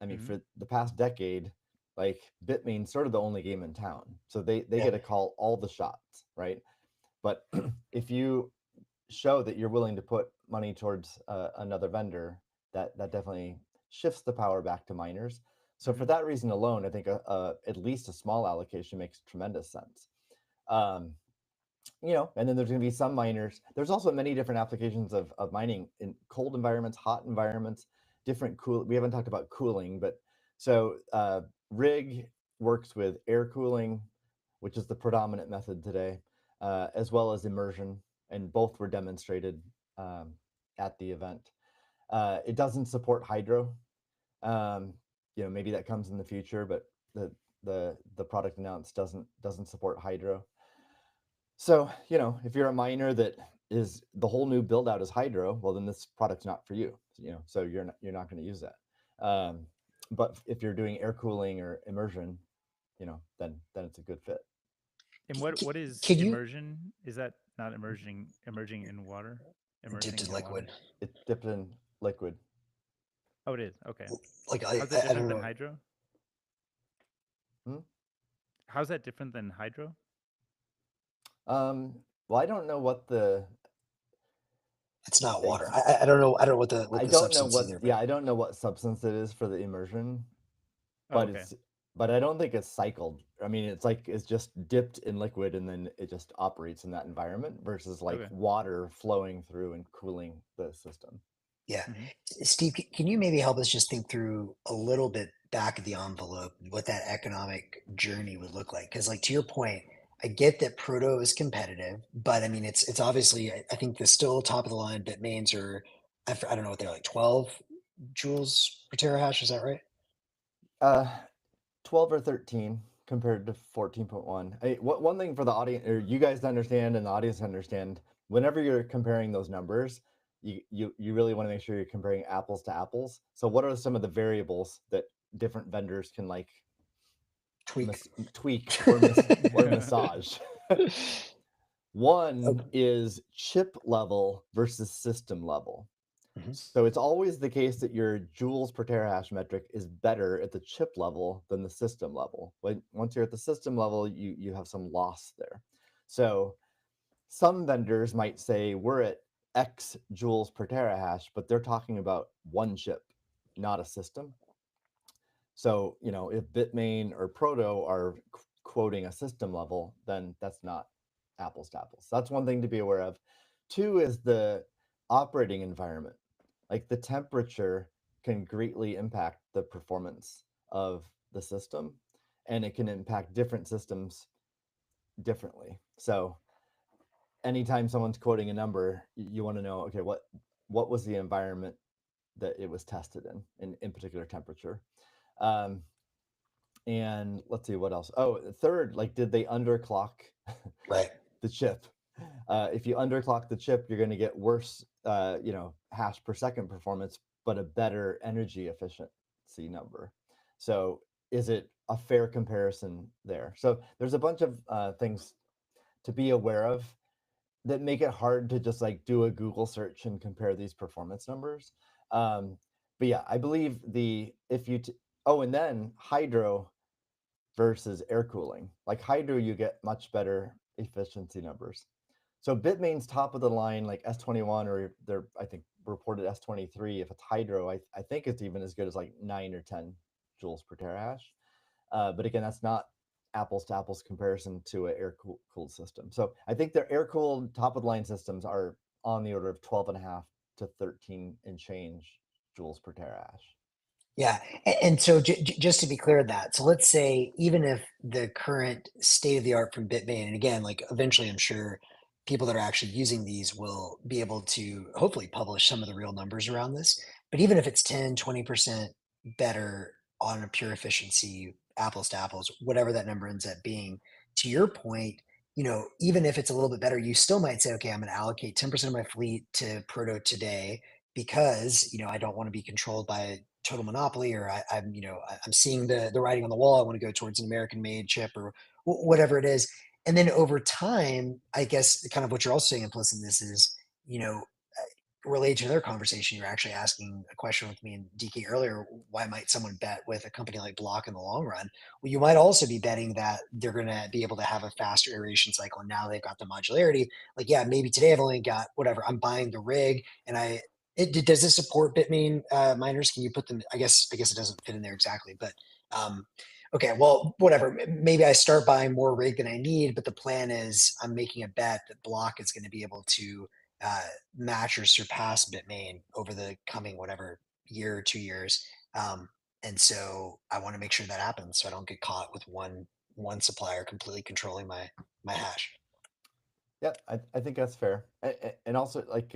I mean, for the past decade, like Bitmain's sort of the only game in town, so they get to call all the shots, right? But if you show that you're willing to put money towards another vendor, that definitely shifts the power back to miners. So for that reason alone, I think at least a small allocation makes tremendous sense. And then there's going to be some miners. There's also many different applications of mining in cold environments, hot environments, different cool. We haven't talked about cooling, but so rig works with air cooling, which is the predominant method today, as well as immersion, and both were demonstrated at the event. It doesn't support hydro. Maybe that comes in the future, but the product announced doesn't support hydro. So, if you're a miner that is the whole new build out is hydro, well, then this product's not for you. So you're not going to use that. But if you're doing air cooling or immersion, then it's a good fit. And what is immersion? Is that not emerging in water? Dipped in liquid. Water? It's dipped in liquid. Oh, it is. Okay. Like how's that different than hydro? How's that different than hydro? Well, I don't know what the. It's not water. I don't know. I don't know what the. I don't know what. Yeah, I don't know what substance it is for the immersion, but but I don't think it's cycled. I mean, it's just dipped in liquid and then it just operates in that environment versus like water flowing through and cooling the system. Yeah. Steve, can you maybe help us just think through a little bit back of the envelope what that economic journey would look like? Because like to your point, I get that Proto is competitive, but I mean, it's obviously, I think the still top of the line Bitmains are, I don't know what they're like, 12 joules per terahash. Is that right? 12 or 13 compared to 14.1. One thing for the audience, or you guys to understand and the audience to understand, whenever you're comparing those numbers, you really want to make sure you're comparing apples to apples. So what are some of the variables that different vendors can like tweak or massage? One is chip level versus system level. So it's always the case that your joules per terahash metric is better at the chip level than the system level. Once you're at the system level, you have some loss there. So some vendors might say we're at X joules per terahash, but they're talking about one chip, not a system. So, if Bitmain or Proto are quoting a system level, then that's not apples to apples. So that's one thing to be aware of. Two is the operating environment. Like the temperature can greatly impact the performance of the system, and it can impact different systems differently. So anytime someone's quoting a number, you want to know, okay, what was the environment that it was tested in particular temperature. And let's see what else. Oh, third, like, did they underclock right the chip? If you underclock the chip, you're going to get worse, hash per second performance, but a better energy efficiency number. So is it a fair comparison there? So there's a bunch of things to be aware of that make it hard to just like do a Google search and compare these performance numbers. But yeah, I believe and then hydro versus air cooling. Like hydro, you get much better efficiency numbers. So Bitmain's top of the line, like S21, or they're, I think, reported S23. If it's hydro, I think it's even as good as like 9 or 10 joules per terahash. But again, that's not apples to apples comparison to an air cooled system. So I think their air cooled top of the line systems are on the order of 12.5 to 13 and change joules per terahash. Yeah. And so just to be clear that, so let's say even if the current state of the art from Bitmain, and again, like eventually I'm sure people that are actually using these will be able to hopefully publish some of the real numbers around this. But even if it's 10, 20% better on a pure efficiency, apples to apples, whatever that number ends up being, to your point, even if it's a little bit better, you still might say, okay, I'm going to allocate 10% of my fleet to Proto today because, I don't want to be controlled by total monopoly, or I'm seeing the writing on the wall. I want to go towards an American made chip or whatever it is. And then over time, I guess kind of what you're also saying implicit in this is, related to another conversation, you're actually asking a question with me and DK earlier. Why might someone bet with a company like Block in the long run? Well, you might also be betting that they're going to be able to have a faster iteration cycle. And now they've got the modularity. Like, yeah, maybe today I've only got whatever. I'm buying the rig, and does this support Bitmain miners? Can you put them? I guess it doesn't fit in there exactly, but okay, well, whatever. Maybe I start buying more rig than I need, but the plan is I'm making a bet that Block is going to be able to match or surpass Bitmain over the coming whatever year or 2 years. And so I want to make sure that happens so I don't get caught with one supplier completely controlling my hash. Yeah, I think that's fair. And also, like,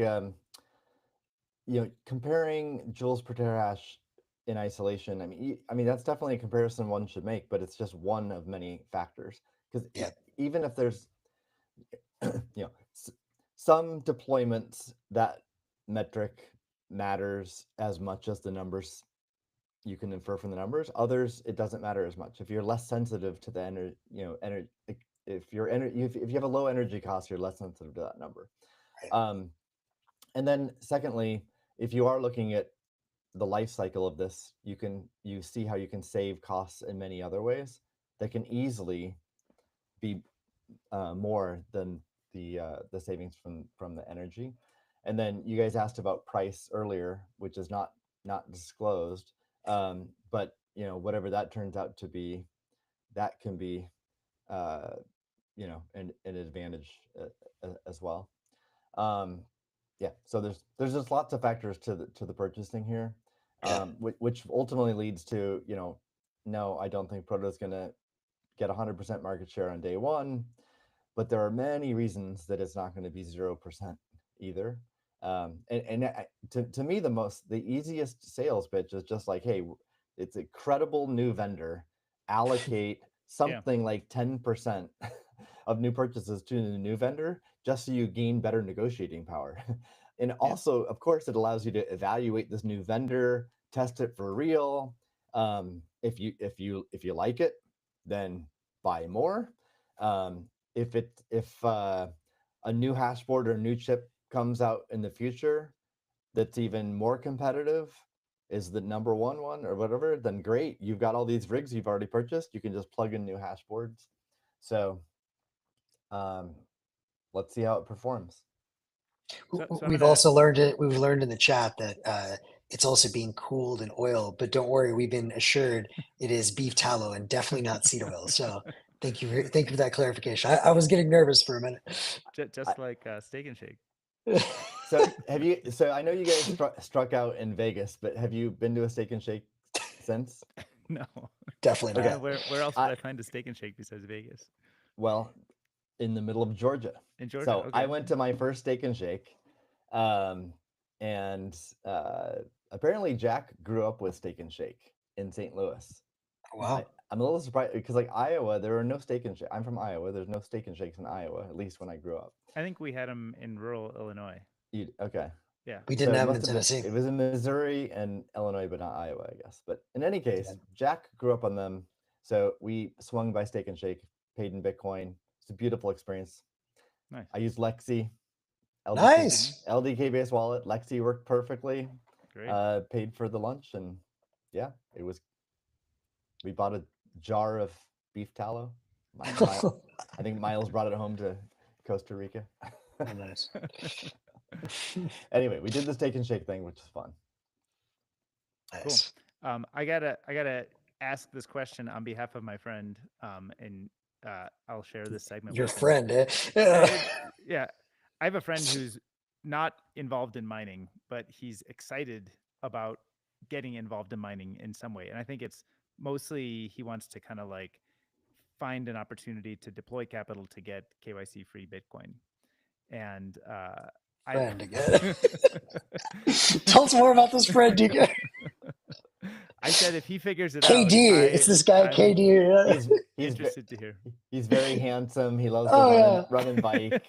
comparing joules per terahash in isolation, I mean that's definitely a comparison one should make, but it's just one of many factors. Because even if there's, some deployments, that metric matters as much as the numbers you can infer from the numbers. Others, it doesn't matter as much. If you're less sensitive to the energy, if you have a low energy cost, you're less sensitive to that number. Right. And then secondly, if you are looking at the life cycle of this, you see how you can save costs in many other ways that can easily be more than the savings from the energy. And then you guys asked about price earlier, which is not disclosed, but whatever that turns out to be, that can be an advantage as well. Yeah, so there's just lots of factors to the purchasing here, which ultimately leads to no, I don't think Proto is going to get 100% market share on day one, but there are many reasons that it's not going to be 0% either. To me, the easiest sales pitch is just like, hey, it's a credible new vendor. Allocate something like 10% of new purchases to the new vendor, just so you gain better negotiating power. And also, of course, it allows you to evaluate this new vendor, test it for real. If you like it, then buy more. If a new hashboard or a new chip comes out in the future, that's even more competitive is the number one or whatever, then great. You've got all these rigs you've already purchased. You can just plug in new hash boards. So let's see how it performs. We've also learned it. We've learned in the chat that it's also being cooled in oil, but don't worry, we've been assured it is beef tallow and definitely not seed oil. So thank you for that clarification. I was getting nervous for a minute. Just like Steak and Shake. So So I know you guys struck out in Vegas, but have you been to a Steak and Shake since? No, definitely not. Okay. Where else would I find a Steak and Shake besides Vegas? Well, in the middle of Georgia. In Georgia. So okay. I went to my first Steak and Shake, and apparently Jack grew up with Steak and Shake in St. Louis. Wow. I'm a little surprised because like Iowa, there are no Steak and Shake. I'm from Iowa. There's no Steak and Shakes in Iowa, at least when I grew up. I think we had them in rural Illinois. Okay. Yeah. We didn't have them in Tennessee. It was in Missouri and Illinois, but not Iowa, I guess. But in any case, Jack grew up on them. So we swung by Steak and Shake, paid in Bitcoin. It's a beautiful experience. Nice. I used Lexi. LDK based wallet. Lexi worked perfectly. Great. Paid for the lunch, and yeah, we bought a jar of beef tallow. I think Miles brought it home to Costa Rica. Oh, nice. Anyway, we did the Steak and Shake thing, which is fun. Nice. Cool. I gotta ask this question on behalf of my friend, and I'll share this segment. Your friend, eh? Yeah, I have a friend who's not involved in mining, but he's excited about getting involved in mining in some way, and I think it's mostly he wants to kind of like find an opportunity to deploy capital to get KYC free Bitcoin. And friend again. Tell us more about this friend, DK. I said if he figures it KD, out, it's this guy KD. He's interested to hear. He's very handsome. He loves to run and bike.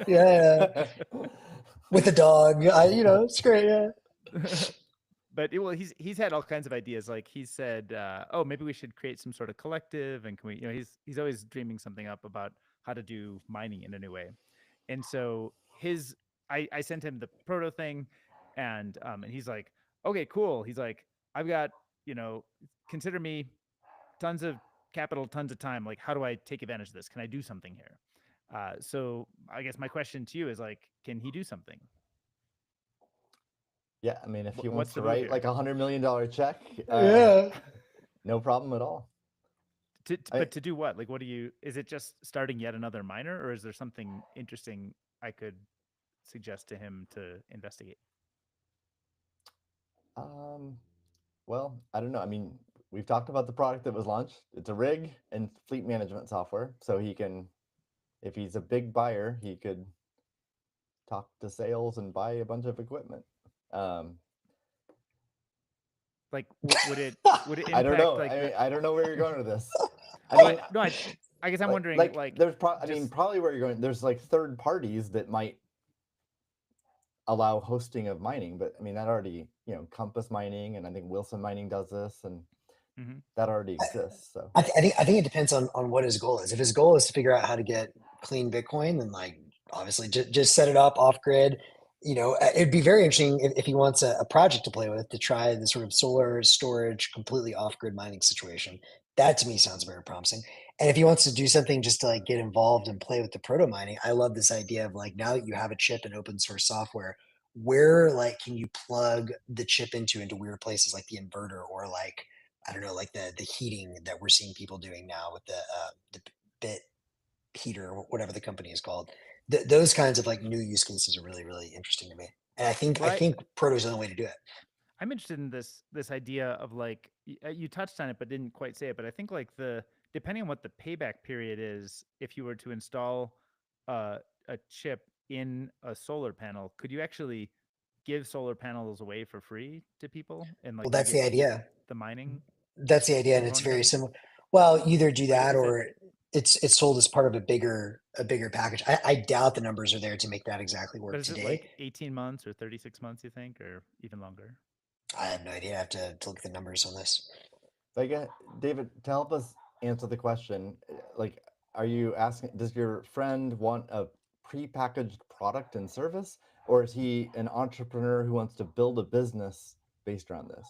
Yeah. With a dog. It's great. Yeah. But he's had all kinds of ideas. Like he said, oh, maybe we should create some sort of collective, and can we? He's always dreaming something up about how to do mining in a new way. And so I sent him the proto thing, and he's like, okay, cool. He's like, I've got, consider me tons of capital, tons of time. Like, how do I take advantage of this? Can I do something here? So I guess my question to you is like, can he do something? Yeah, I mean, if he wants to move write here? like $100 million check, no problem at all. But to do what? Like, is it just starting yet another miner, or is there something interesting I could suggest to him to investigate? Well, I don't know. I mean, we've talked about the product that was launched. It's a rig and fleet management software. So he can, if he's a big buyer, he could talk to sales and buy a bunch of equipment. Like, would it impact? I don't know. Like, I don't know where you're going with this. I guess I'm wondering. Like there's probably where you're going. There's like third parties that might allow hosting of mining, but I mean that already, Compass Mining, and I think Wilson Mining does this, and that already exists. So I think it depends on what his goal is. If his goal is to figure out how to get clean Bitcoin, then like obviously just set it up off grid. It'd be very interesting if he wants a project to play with to try the sort of solar storage, completely off grid mining situation. That to me sounds very promising. And if he wants to do something just to like get involved and play with the proto mining, I love this idea of like, now that you have a chip and open source software, where like can you plug the chip into weird places like the inverter, or like, I don't know, like the heating that we're seeing people doing now with the bit heater, or whatever the company is called. Those kinds of like new use cases are really, really interesting to me. And I think proto is the only way to do it. I'm interested in this idea of like, you touched on it but didn't quite say it, but I think like depending on what the payback period is, if you were to install a chip in a solar panel, could you actually give solar panels away for free to people? And like, well, that's the idea. The mining. That's the idea, and it's very similar. Well, either do that or it's sold as part of a bigger package. I doubt the numbers are there to make that exactly work today. It like 18 months or 36 months, you think, or even longer? I have no idea. I have to look at the numbers on this. David, to help us answer the question, like, are you asking, does your friend want a prepackaged product and service, or is he an entrepreneur who wants to build a business based around this?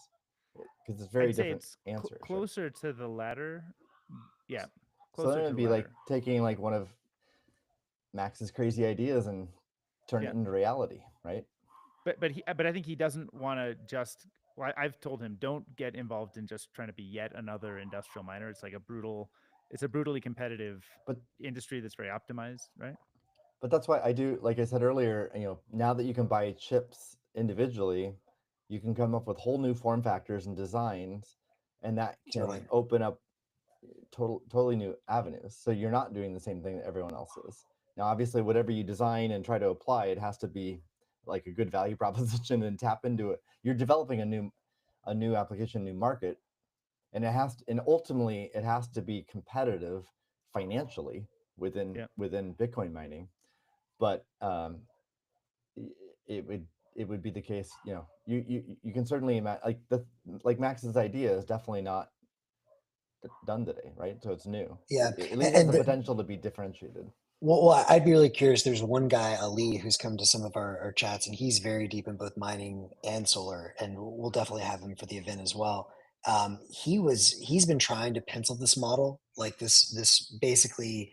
Because it's very I'd say different it's answers. Right? closer to the latter. Yeah, So then closer to it'd the be like latter. taking like one of Max's crazy ideas and turn Yeah. it into reality, right? But I think he doesn't want to just. Well, I've told him don't get involved in just trying to be yet another industrial miner. It's like it's a brutally competitive But industry that's very optimized, right? but that's why I do, like I said earlier, now that you can buy chips individually, you can come up with whole new form factors and designs, and that can Totally. open up totally new avenues. So you're not doing the same thing that everyone else is. Now, obviously, whatever you design and try to apply, it has to be like a good value proposition and tap into it. You're developing a new application, new market, and and ultimately it has to be competitive financially within Yeah. within Bitcoin mining. But it would be the case. You can certainly imagine like Max's idea is definitely not done today, right? So it's new. Yeah. It at least has And the potential to be differentiated. well, I'd be really curious. There's one guy, Ali, who's come to some of our chats, and he's very deep in both mining and solar, and we'll definitely have him for the event as well. He's been trying to pencil this model, like this basically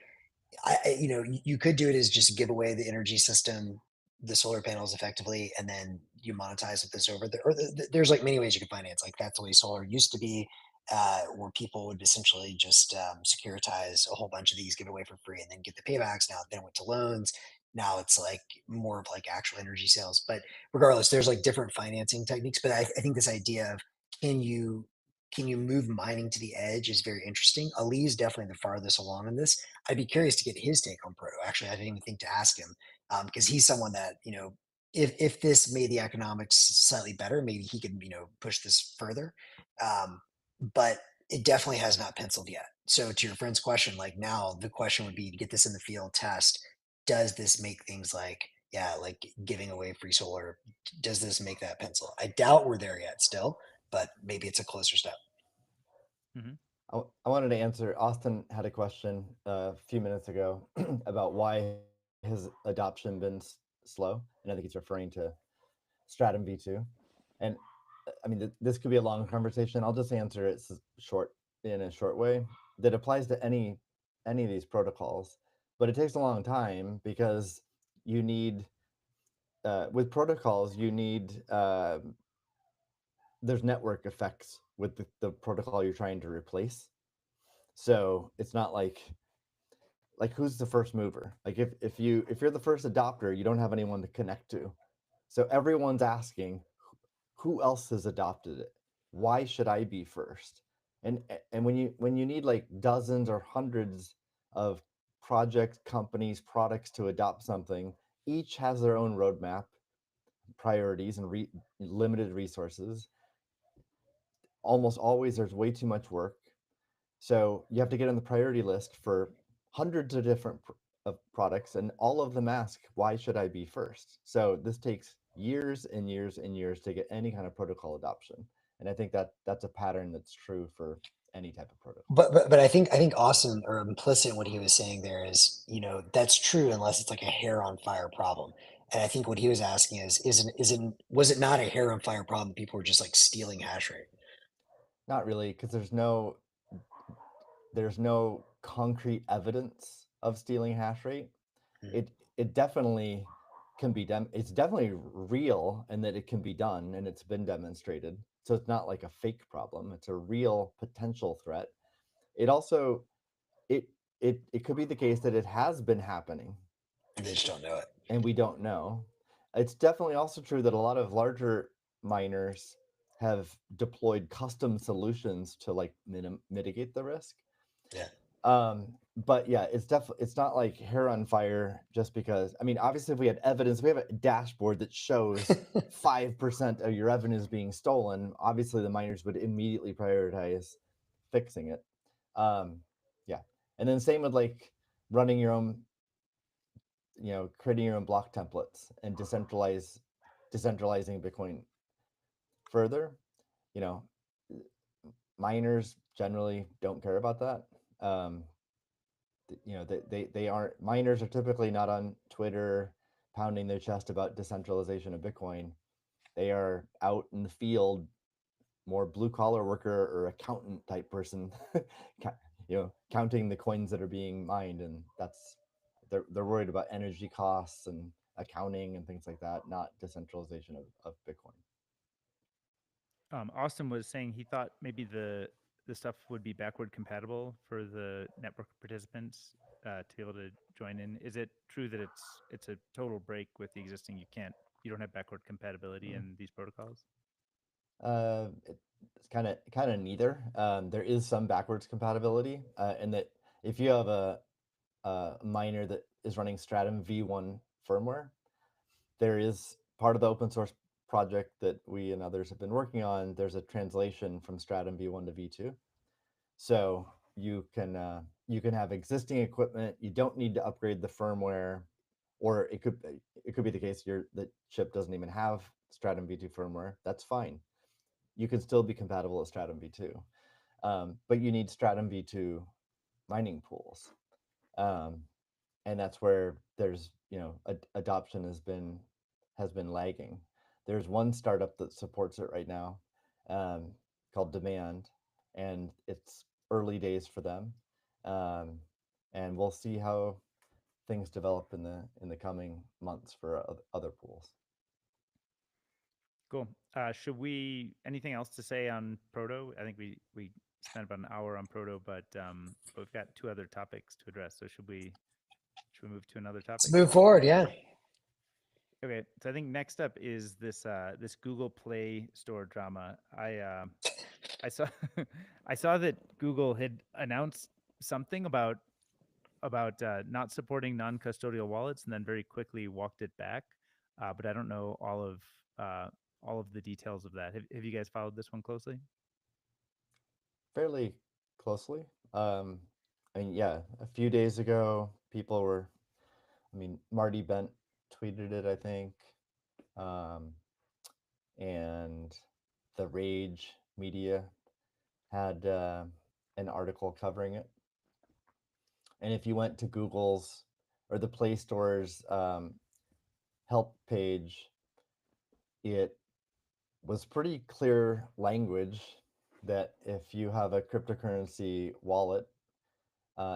you know, you could do it as just give away the energy system, the solar panels effectively, and then you monetize with this over there. Or there's like many ways you can finance. Like that's the way solar used to be, where people would essentially just securitize a whole bunch of these, give away for free, and then get the paybacks. Now then it went to loans. Now it's like more of like actual energy sales. But regardless, there's like different financing techniques. But I think this idea of can you can you move mining to the edge is very interesting. Ali is definitely the farthest along in this. I'd be curious to get his take on Proto. Actually, I didn't even think to ask him because he's someone that if this made the economics slightly better, maybe he could push this further. But it definitely has not penciled yet. So to your friend's question, like now the question would be to get this in the field test. Does this make things like like giving away free solar? Does this make that pencil? I doubt we're there yet still, but maybe it's a closer step. Mm-hmm. I wanted to answer. Austin had a question a few minutes ago about why has adoption been slow, and I think he's referring to Stratum V2. And I mean, this could be a long conversation. I'll just answer it short in a short way. That applies to any of these protocols, but it takes a long time because you need with protocols you need there's network effects with the protocol you're trying to replace. So it's not like who's the first mover. Like if you're the first adopter, you don't have anyone to connect to. So everyone's asking who else has adopted it? Why should I be first? And when you need like dozens or hundreds of projects, companies, products to adopt something, each has their own roadmap, priorities, and limited resources. Almost always, there's way too much work. So you have to get on the priority list for hundreds of different of products, and all of them ask, "Why should I be first?" So this takes years and years and years to get any kind of protocol adoption, and I think that's a pattern that's true for any type of protocol. But I think Austin or implicit in what he was saying there is that's true unless it's like a hair on fire problem. And I think what he was asking is it was it not a hair on fire problem? People were just like stealing hash rate. Not really, because there's no concrete evidence of stealing hash rate. Hmm. It definitely can be it's definitely real and that it can be done and it's been demonstrated. So it's not like a fake problem. It's a real potential threat. It also it it could be the case that it has been happening And they just don't know it. and we don't know. It's definitely also true that a lot of larger miners have deployed custom solutions to like mitigate the risk. Yeah. But yeah, it's not like hair on fire just because. I mean, obviously, if we had evidence, we have a dashboard that shows 5% of your revenues being stolen. Obviously, the miners would immediately prioritize fixing it. Um, yeah, and then same with like running your own, creating your own block templates and decentralizing Bitcoin further. You know, miners generally don't care about that. Um, they aren't, miners are typically not on Twitter. pounding their chest about decentralization of Bitcoin, they are out in the field, more blue collar worker or accountant type person, counting the coins that are being mined, and they're worried about energy costs and accounting and things like that, not decentralization of Bitcoin. Austin was saying he thought maybe the stuff would be backward compatible for the network participants to be able to join in. Is it true that it's a total break with the existing? You don't have backward compatibility in these protocols? It's kind of neither. There is some backwards compatibility, in that if you have a miner that is running Stratum V1 firmware, there is part of the open source project that we and others have been working on. There's a translation from Stratum V1 to V2, so you can have existing equipment. You don't need to upgrade the firmware, or it could be the case the chip doesn't even have Stratum V2 firmware. That's fine. You can still be compatible with Stratum V2, but you need Stratum V2 mining pools, and that's where there's adoption has been lagging. There's one startup that supports it right now, called Demand, and it's early days for them, and we'll see how things develop in the coming months for other pools. Cool. Anything else to say on Proto? I think we spent about an hour on Proto, but we've got 2 other topics to address. So should we move to another topic? Let's move forward. Yeah. Okay. So I think next up is this Google Play Store drama. I saw I saw that Google had announced something about not supporting non-custodial wallets, and then very quickly walked it back. But I don't know all of the details of that. Have you guys followed this one closely? Fairly closely. And yeah, a few days ago, Marty Bent tweeted it, I think, and the Rage media had an article covering it. And if you went to Google's or the Play Store's help page, it was pretty clear language that if you have a cryptocurrency wallet,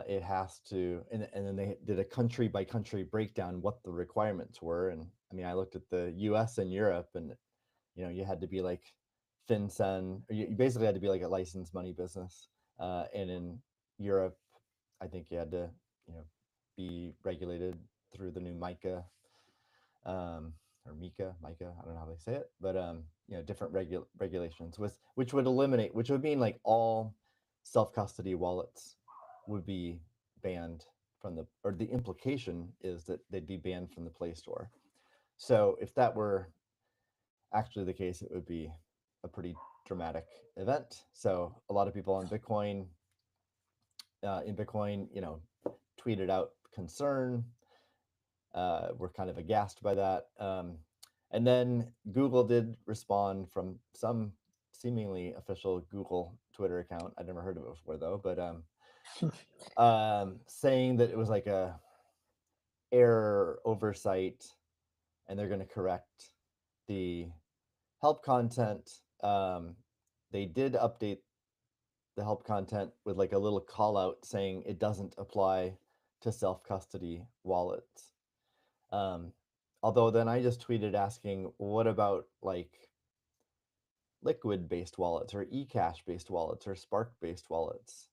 it has to, and then they did a country by country breakdown what the requirements were. And I looked at the US and Europe, and you had to be like FinCEN, or you basically had to be like a licensed money business. And in Europe, I think you had to be regulated through the new MiCA, or Mika, I don't know how they say it, but different regulations, which would mean like all self-custody wallets would be banned or the implication is that they'd be banned from the Play Store. So if that were actually the case, it would be a pretty dramatic event. So a lot of people on Bitcoin, tweeted out concern. We're kind of aghast by that. And then Google did respond from some seemingly official Google Twitter account. I'd never heard of it before though, but saying that it was like a error oversight, and they're going to correct the help content. They did update the help content with like a little call out saying it doesn't apply to self-custody wallets. Although then I just tweeted asking, what about like Liquid-based wallets or eCash-based wallets or Spark-based wallets?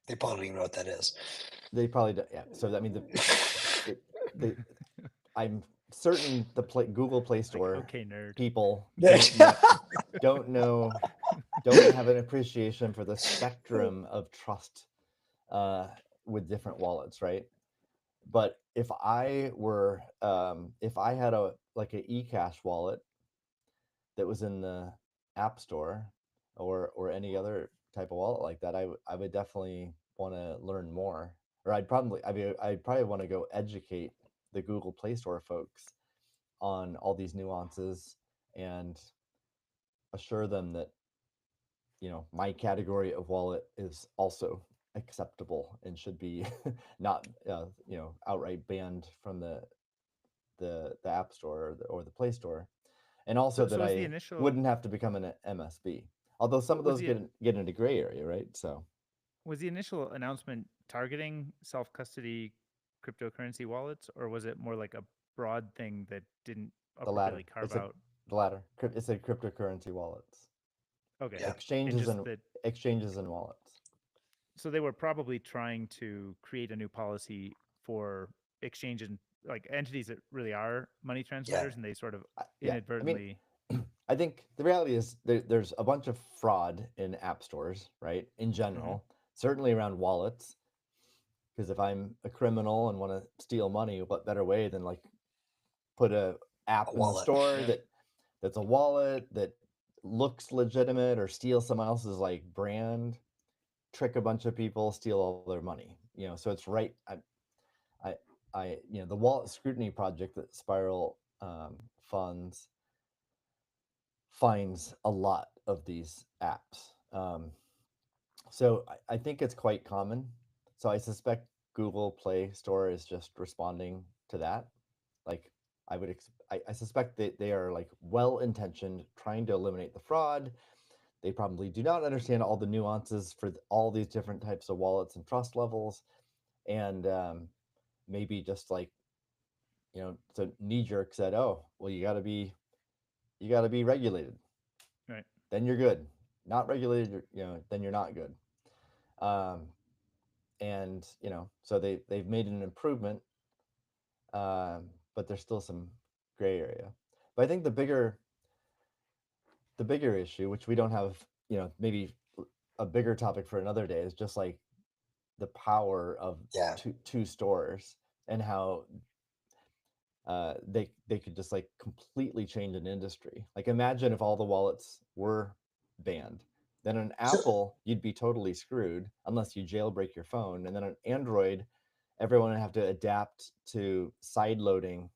They probably don't even know what that is. They probably don't. Yeah. So that means I'm certain the Google Play Store okay, nerd. people don't have an appreciation for the spectrum of trust with different wallets, right? But if I had a eCash wallet that was in the App Store or any other type of wallet like that, I would definitely want to learn more, or I'd probably want to go educate the Google Play Store folks on all these nuances and assure them that my category of wallet is also acceptable and should be not outright banned from the the App Store or the Play Store, and also that I wouldn't have to become an MSB. Although some of those get into gray area, right? So, was the initial announcement targeting self-custody cryptocurrency wallets, or was it more like a broad thing that didn't appropriately carve out? The latter. It said cryptocurrency wallets. Okay. Yeah. Exchanges and wallets. So they were probably trying to create a new policy for exchange and like entities that really are money transmitters, and they sort of inadvertently. I think the reality is there's a bunch of fraud in app stores, right? In general, certainly around wallets. Because if I'm a criminal and want to steal money, what better way than like put a app in the store that's a wallet that looks legitimate, or steal someone else's like brand, trick a bunch of people, steal all their money. So it's right. The wallet scrutiny project that Spiral funds finds a lot of these apps. So I think it's quite common. So I suspect Google Play Store is just responding to that. Like I suspect that they are like well-intentioned, trying to eliminate the fraud. They probably do not understand all the nuances for all these different types of wallets and trust levels, and maybe just like so knee-jerk said, oh well, you got to be regulated, right? Then you're good. Not regulated, then you're not good. And so they've made an improvement, but there's still some gray area. But I think the bigger issue, which we don't have, maybe a bigger topic for another day, is just like the power of two stores, and how they could just like completely change an industry. Like imagine if all the wallets were banned. Then on Apple, you'd be totally screwed unless you jailbreak your phone. And then on Android, everyone would have to adapt to sideloading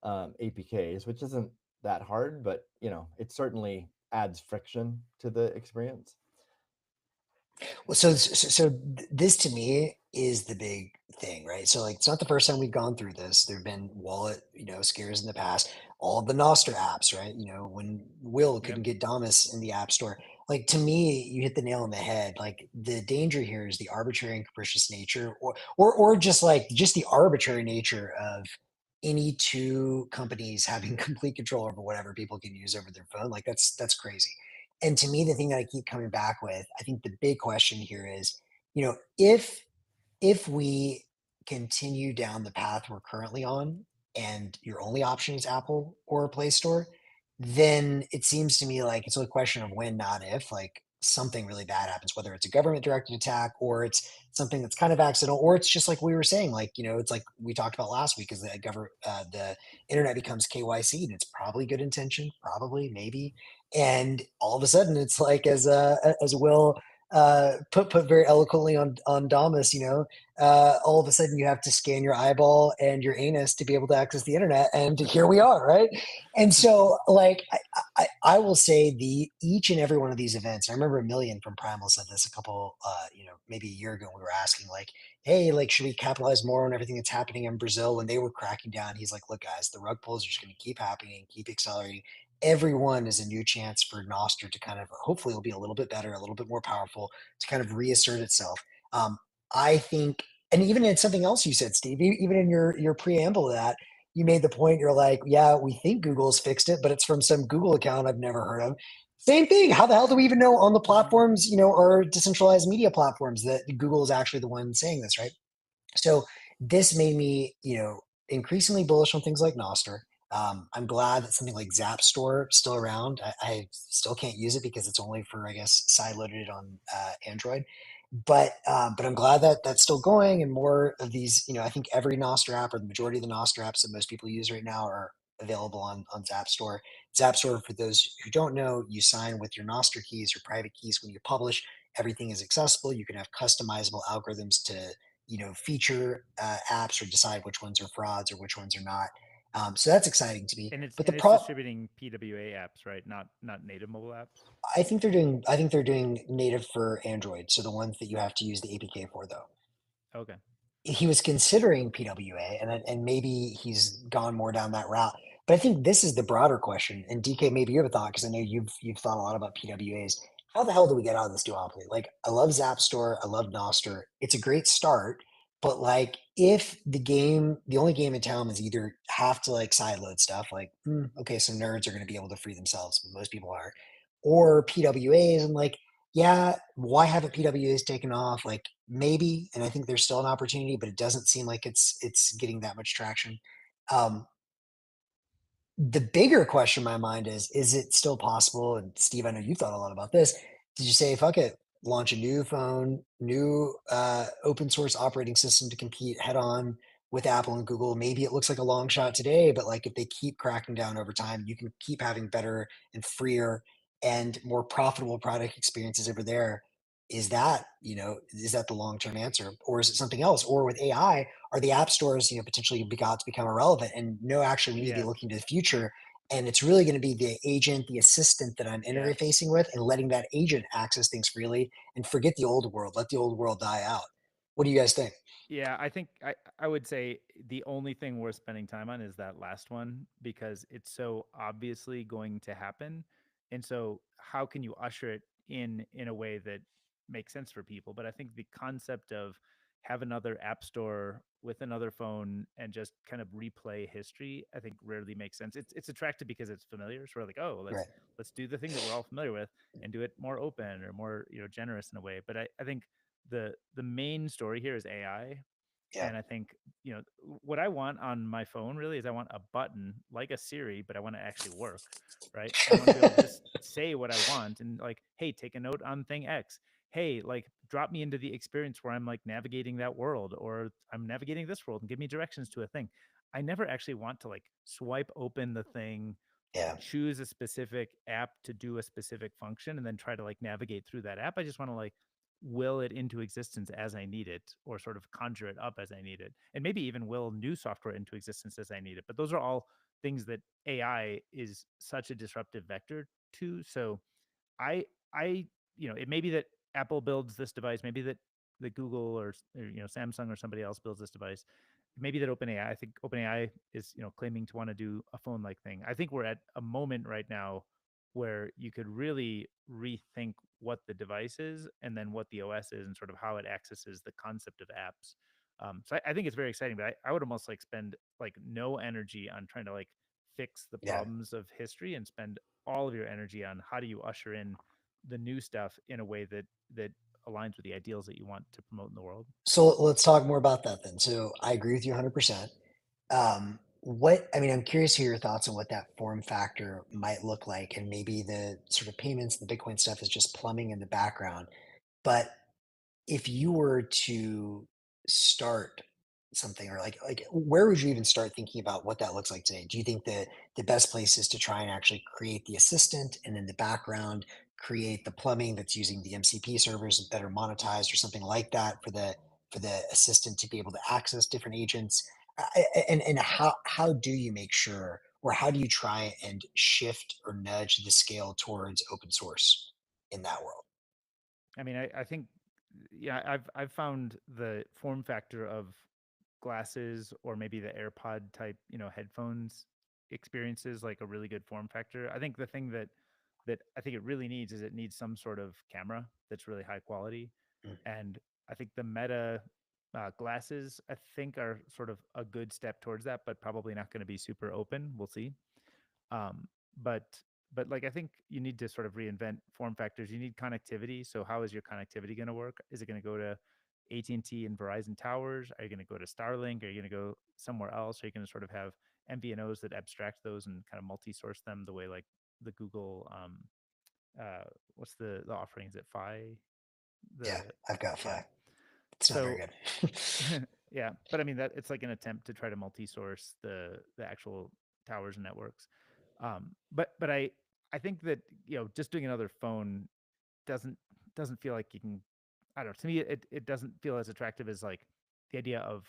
APKs, which isn't that hard, but it certainly adds friction to the experience. Well, so this to me is the big thing, right? So like, it's not the first time we've gone through this. There've been wallet, scares in the past. All of the Nostr apps, right? When Will couldn't get Damus in the App Store. Like, to me, you hit the nail on the head. Like, the danger here is the arbitrary and capricious nature, or just the arbitrary nature of any two companies having complete control over whatever people can use over their phone. Like, that's crazy. And to me, the thing that I keep coming back with, I think the big question here is, if we continue down the path we're currently on, and your only option is Apple or Play Store, then it seems to me like it's a question of when, not if. Like, something really bad happens, whether it's a government directed attack, or it's something that's kind of accidental, or it's just like we were saying, like, it's like we talked about last week, is that the internet becomes KYC, and it's probably good intention, probably, maybe. And all of a sudden it's like, as Will put very eloquently on Damus, all of a sudden you have to scan your eyeball and your anus to be able to access the internet, and here we are, right? And so, like, I will say each and every one of these events, I remember Million from Primal said this a couple, maybe a year ago, we were asking, like, hey, like, should we capitalize more on everything that's happening in Brazil when they were cracking down? He's like, look, guys, the rug pulls are just going to keep happening, keep accelerating. Everyone is a new chance for Nostr to kind of, hopefully it'll be a little bit better, a little bit more powerful, to kind of reassert itself. I think, and even in something else you said, Steve, even in your preamble to that, you made the point, you're like, yeah, we think Google's fixed it, but it's from some Google account I've never heard of. Same thing. How the hell do we even know on the platforms, or decentralized media platforms, that Google is actually the one saying this, right? So this made me, increasingly bullish on things like Nostr. I'm glad that something like Zap Store is still around. I still can't use it because it's only for, I guess, side-loaded on Android. But I'm glad that that's still going, and more of these. I think every Nostr app, or the majority of the Nostr apps that most people use right now, are available on Zap Store. Zap Store, for those who don't know, you sign with your Nostr keys, your private keys. When you publish, everything is accessible. You can have customizable algorithms to feature apps, or decide which ones are frauds or which ones are not. So that's exciting to me. And it's, but it's distributing PWA apps, right? Not native mobile apps. I think they're doing native for Android. So the ones that you have to use the APK for, though. Okay. he was considering PWA, and maybe he's gone more down that route. But I think this is the broader question. And DK, maybe you have a thought, because I know you've thought a lot about PWAs. How the hell do we get out of this duopoly? Like, I love Zapstore, I love Nostr. It's a great start, but like, if the only game in town is either have to like sideload stuff, like okay, so nerds are going to be able to free themselves, but most people are, or PWAs, and like, yeah, why haven't PWAs taken off? Like, maybe, and I think there's still an opportunity, but it doesn't seem like it's getting that much traction. Um, the bigger question in my mind is it still possible? And Steve, I know you thought a lot about this. Did you say, fuck it, launch a new phone, new open source operating system to compete head on with Apple and Google? Maybe it looks like a long shot today, but like, if they keep cracking down over time, you can keep having better and freer and more profitable product experiences over there. Is that, is that the long-term answer, or is it something else? Or with AI, are the app stores, potentially got to become irrelevant? And no, actually, we need to be looking to the future. And it's really going to be the agent, the assistant that I'm interfacing with, and letting that agent access things freely, and forget the old world. Let the old world die out. What do you guys think? Yeah, I think I would say the only thing worth spending time on is that last one, because it's so obviously going to happen. And so how can you usher it in a way that makes sense for people? But I think the concept of have another app store with another phone and just kind of replay history, I think rarely makes sense. It's attractive because it's familiar. So we're like, oh, Right. let's do the thing that we're all familiar with and do it more open or more, generous in a way. But I think the main story here is AI. Yeah. And I think, what I want on my phone really is I want a button like a Siri, but I want to actually work, right? And I want to be able to just say what I want and like, hey, take a note on thing X. Hey, like drop me into the experience where I'm like navigating that world, or I'm navigating this world and give me directions to a thing. I never actually want to like swipe open the thing, Yeah. choose a specific app to do a specific function, and then try to like navigate through that app. I just want to like will it into existence as I need it, or sort of conjure it up as I need it, and maybe even will new software into existence as I need it. But those are all things that AI is such a disruptive vector to. So I I it may be that Apple builds this device, maybe that Google or Samsung or somebody else builds this device. Maybe that OpenAI, I think OpenAI is claiming to want to do a phone like thing. I think we're at a moment right now where you could really rethink what the device is and then what the OS is and sort of how it accesses the concept of apps. So I think it's very exciting, but I would almost like spend like no energy on trying to like fix the Yeah. problems of history and spend all of your energy on how do you usher in the new stuff in a way that aligns with the ideals that you want to promote in the world. So let's talk more about that then. So I agree with you 100%. I'm curious to hear your thoughts on what that form factor might look like, and maybe the sort of payments, the Bitcoin stuff is just plumbing in the background. But if you were to start something, or like where would you even start thinking about what that looks like today? Do you think that the best place is to try and actually create the assistant, and in the background create the plumbing that's using the MCP servers that are monetized, or something like that, for the assistant to be able to access different agents? And how do you make sure, or how do you try and shift or nudge the scale towards open source in that world? I mean, I think, yeah, I've found the form factor of glasses or maybe the AirPod type, headphones experiences like a really good form factor. I think the thing that I think it really needs is it needs some sort of camera that's really high quality, Mm. and I think the Meta glasses I think are sort of a good step towards that, but probably not going to be super open. We'll see. Um, but but like I think you need to sort of reinvent form factors. You need connectivity. So how is your connectivity going to work? Is it going to go to AT&T and Verizon towers? Are you going to go to Starlink? Are you going to go somewhere else? Are you going to sort of have MVNOs that abstract those and kind of multi-source them the way like the Google what's the offering? Is it Fi? Yeah, The I've got yeah. 5. It's not very So good. yeah, but I mean that it's like an attempt to try to multi-source the actual towers and networks. But I think that just doing another phone doesn't doesn't feel like you can. I don't know. To me, it doesn't feel as attractive as like the idea of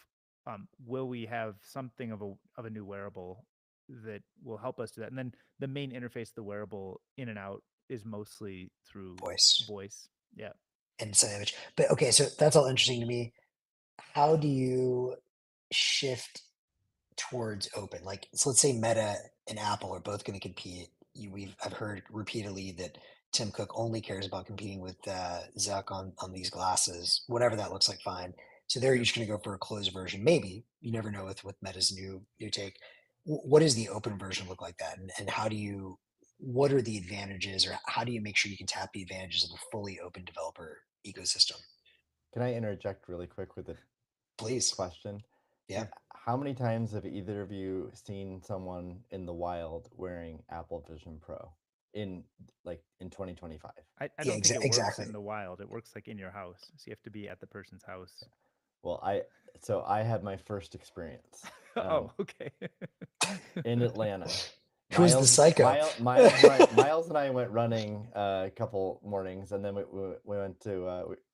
will we have something of a new wearable that will help us do that, and then the main interface of the wearable in and out is mostly through Voice voice. Yeah. and sign image. But okay, so that's all interesting to me. how do you shift towards open? Like, so let's say Meta and Apple are both going to compete. I've heard repeatedly that Tim Cook only cares about competing with Zuck on these glasses, whatever that looks like. Fine. So they're each going to go for a closed version. Maybe you never know with Meta's new take. What does the open version look like that, and how do you? What are the advantages, or how do you make sure you can tap the advantages of a fully open developer ecosystem? Can I interject really quick with a Please. question? Yeah. How many times have either of you seen someone in the wild wearing Apple Vision Pro in 2025? I don't think it works in the wild. It works like in your house. So you have to be at the person's house. Well, I had my first experience. Oh, okay. In Atlanta. Who's the psycho? Miles and I went running a couple mornings, and then we went to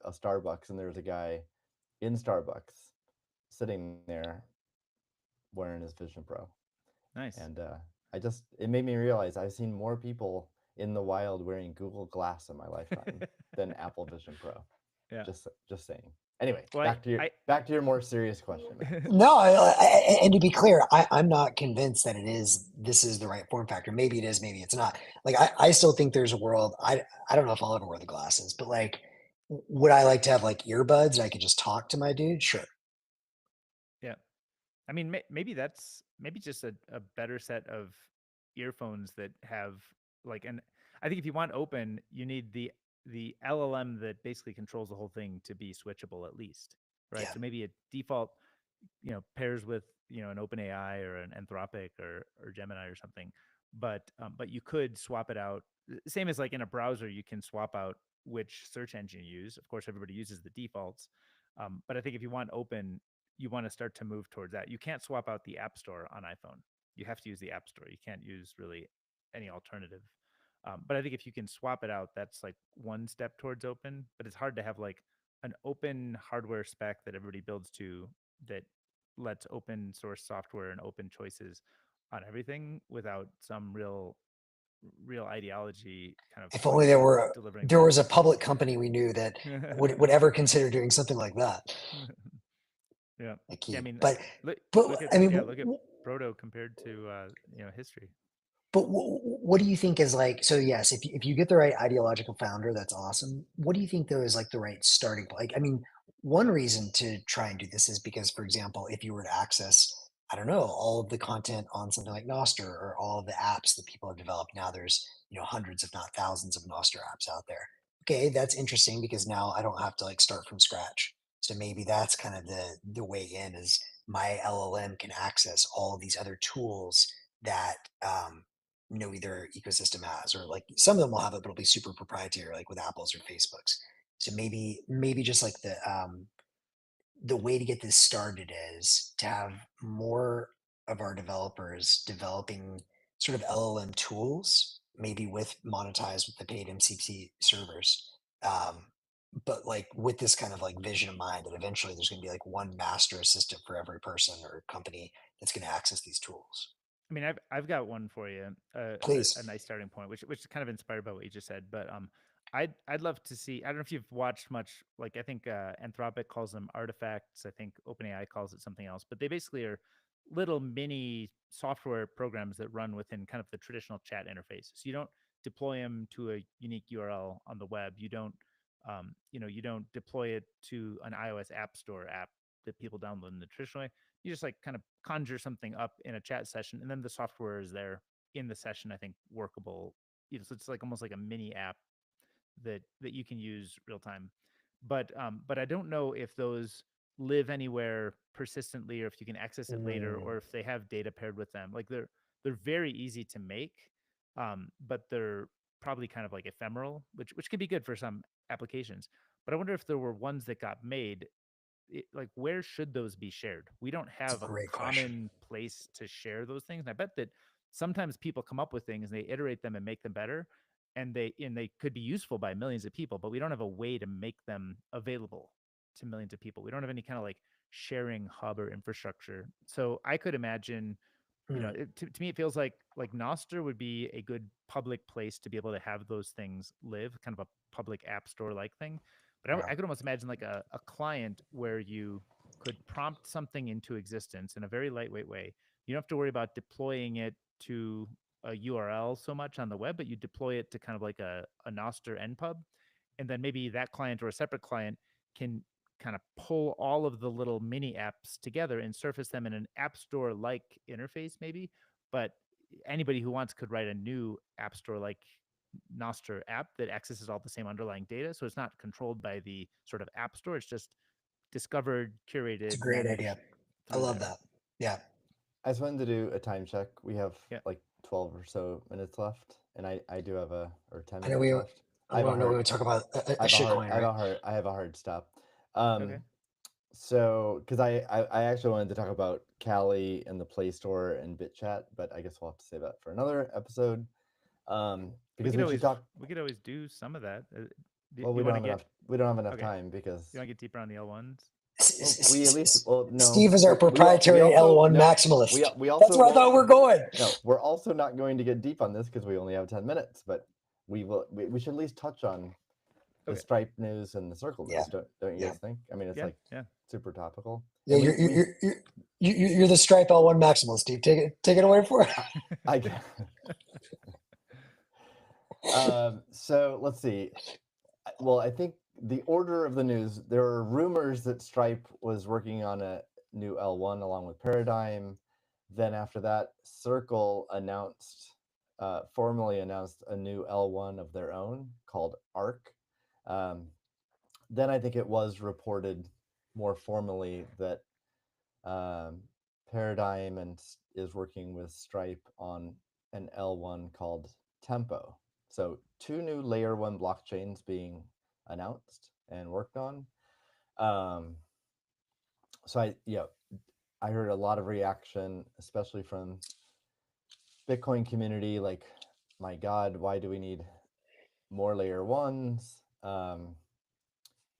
a Starbucks, and there was a guy in Starbucks sitting there wearing his Vision Pro. Nice. And it made me realize I've seen more people in the wild wearing Google Glass in my lifetime than Apple Vision Pro. Yeah. Just saying. Anyway, well, back to your more serious question. No, and to be clear, I'm not convinced that this is the right form factor. Maybe it is, maybe it's not. Like I still think there's a world. I don't know if I'll ever wear the glasses, but like, would I like to have like earbuds and I could just talk to my dude? Sure. Yeah. I mean, maybe that's just a better set of earphones that have and I think if you want open, you need the LLM that basically controls the whole thing to be switchable at least, right? Yeah. So maybe a default, pairs with an OpenAI or an Anthropic or Gemini or something, but you could swap it out. Same as like in a browser, you can swap out which search engine you use. Of course, everybody uses the defaults, but I think if you want open, you want to start to move towards that. You can't swap out the App Store on iPhone. You have to use the App Store. You can't use really any alternative. But I think if you can swap it out, that's like one step towards open. But it's hard to have like an open hardware spec that everybody builds to that lets open source software and open choices on everything without some real ideology kind of if only there was a public company we knew that would ever consider doing something like that. Yeah. Yeah, I mean, but look at I mean, look at Proto compared to history. But what do you think is like, so yes, if you get the right ideological founder, that's awesome. What do you think though is like the right starting point? Like, I mean, one reason to try and do this is because, for example, if you were to access, I don't know, all of the content on something like Nostr or all of the apps that people have developed, now there's, hundreds, if not thousands of Nostr apps out there. Okay, that's interesting because now I don't have to like start from scratch. So maybe that's kind of the way in is my LLM can access all of these other tools that no either ecosystem has, or like some of them will have it, but it'll be super proprietary, like with Apple's or Facebook's. So maybe just like the way to get this started is to have more of our developers developing sort of LLM tools, maybe with monetized with the paid MCP servers. But like with this kind of like vision in mind that eventually there's going to be like one master assistant for every person or company that's going to access these tools. I mean, I've got one for you, Please. a nice starting point, which is kind of inspired by what you just said. But I'd love to see. I don't know if you've watched much. Like I think Anthropic calls them artifacts. I think OpenAI calls it something else. But they basically are little mini software programs that run within kind of the traditional chat interface. So you don't deploy them to a unique URL on the web. You don't you don't deploy it to an iOS App Store app that people download in the traditional way. You just like kind of conjure something up in a chat session, and then the software is there in the session. I think workable. So it's like almost like a mini app that you can use real time. But I don't know if those live anywhere persistently, or if you can access it later, or if they have data paired with them. Like they're very easy to make, but they're probably kind of like ephemeral, which can be good for some applications. But I wonder if there were ones that got made like where should those be shared? We don't have a common place to share those things. And I bet that sometimes people come up with things and they iterate them and make them better, and they could be useful by millions of people, but we don't have a way to make them available to millions of people. We don't have any kind of like sharing hub or infrastructure. So I could imagine, to me it feels like Nostr would be a good public place to be able to have those things live, kind of a public app store like thing. But I could almost imagine like a client where you could prompt something into existence in a very lightweight way. You don't have to worry about deploying it to a URL so much on the web, but you deploy it to kind of like a Nostr npub. And then maybe that client or a separate client can kind of pull all of the little mini apps together and surface them in an app store like interface, maybe. But anybody who wants could write a new app store like Nostr app that accesses all the same underlying data. So it's not controlled by the sort of app store. It's just discovered, curated. It's a great idea. I love that. Yeah. I just wanted to do a time check. We have like 12 or so minutes left, and I do have or 10 minutes left. I don't know. We would talk about a shitcoin, right? I have a hard stop. So, because I actually wanted to talk about Kali and the Play Store and BitChat, but I guess we'll have to save that for another episode. Because we could always do some of that. Well, we don't have enough time because you want to get deeper on the L1s. We at least no. Steve is our proprietary L1 maximalist. We also that's where I thought we're going. No, we're also not going to get deep on this because we only have 10 minutes. But we should at least touch on the Stripe news and the Circle news. Don't you guys think? I mean, it's super topical. Yeah, you're the Stripe L1 maximalist, Steve. Take it away for it. I guess. So let's see. Well, I think the order of the news, there are rumors that Stripe was working on a new L1 along with Paradigm. Then after that, Circle formally announced a new L1 of their own called Arc. Then I think it was reported more formally that Paradigm is working with Stripe on an L1 called Tempo. So 2 new layer 1 blockchains being announced and worked on. So I heard a lot of reaction, especially from Bitcoin community, like, my God, why do we need more layer 1s?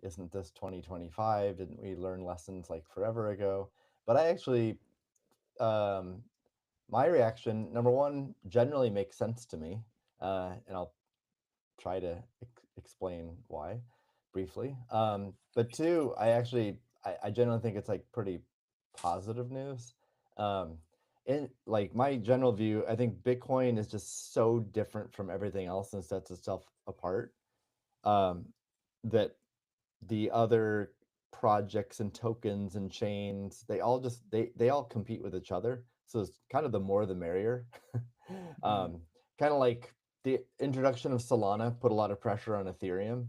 Isn't this 2025? Didn't we learn lessons like forever ago? But I actually, my reaction, number one, generally makes sense to me. And I'll try to explain why briefly. But two, I generally think it's like pretty positive news. In like my general view, I think Bitcoin is just so different from everything else and sets itself apart. That the other projects and tokens and chains, they all compete with each other. So it's kind of the more the merrier. Kind of like the introduction of Solana put a lot of pressure on Ethereum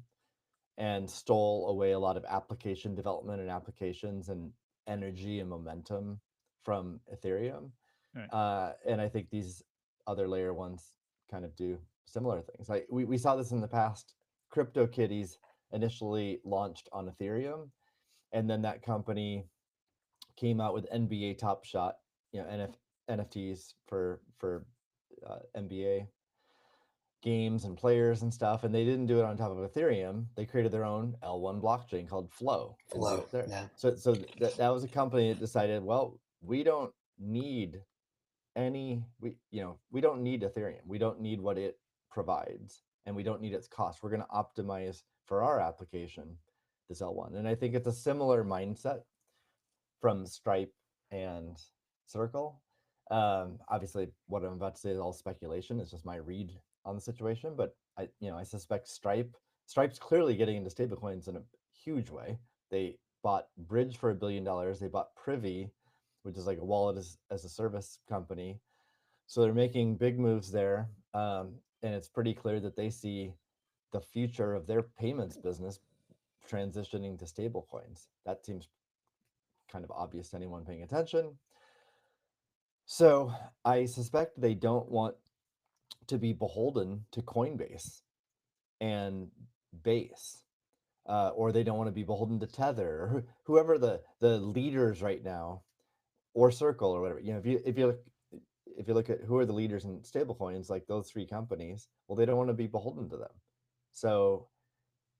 and stole away a lot of application development and applications and energy and momentum from Ethereum. Right. And I think these other layer 1s kind of do similar things. Like we saw this in the past. CryptoKitties initially launched on Ethereum, and then that company came out with NBA Top Shot, NFTs for NBA games and players and stuff, and they didn't do it on top of Ethereum. They created their own L1 blockchain called Flow. Yeah. So that was a company that decided, well, we don't need we don't need Ethereum. We don't need what it provides, and we don't need its cost. We're going to optimize for our application this L1. And I think it's a similar mindset from Stripe and Circle. Obviously, what I'm about to say is all speculation. It's just my read on the situation, but I suspect Stripe's clearly getting into stablecoins in a huge way. They bought Bridge for $1 billion. They bought Privy, which is like a wallet as a service company. So they're making big moves there. And it's pretty clear that they see the future of their payments business transitioning to stablecoins. That seems kind of obvious to anyone paying attention. So I suspect they don't want to be beholden to Coinbase and Base, or they don't want to be beholden to Tether, or whoever the leaders right now, or Circle or whatever. If you look at who are the leaders in stablecoins, like those 3 companies, well, they don't want to be beholden to them. So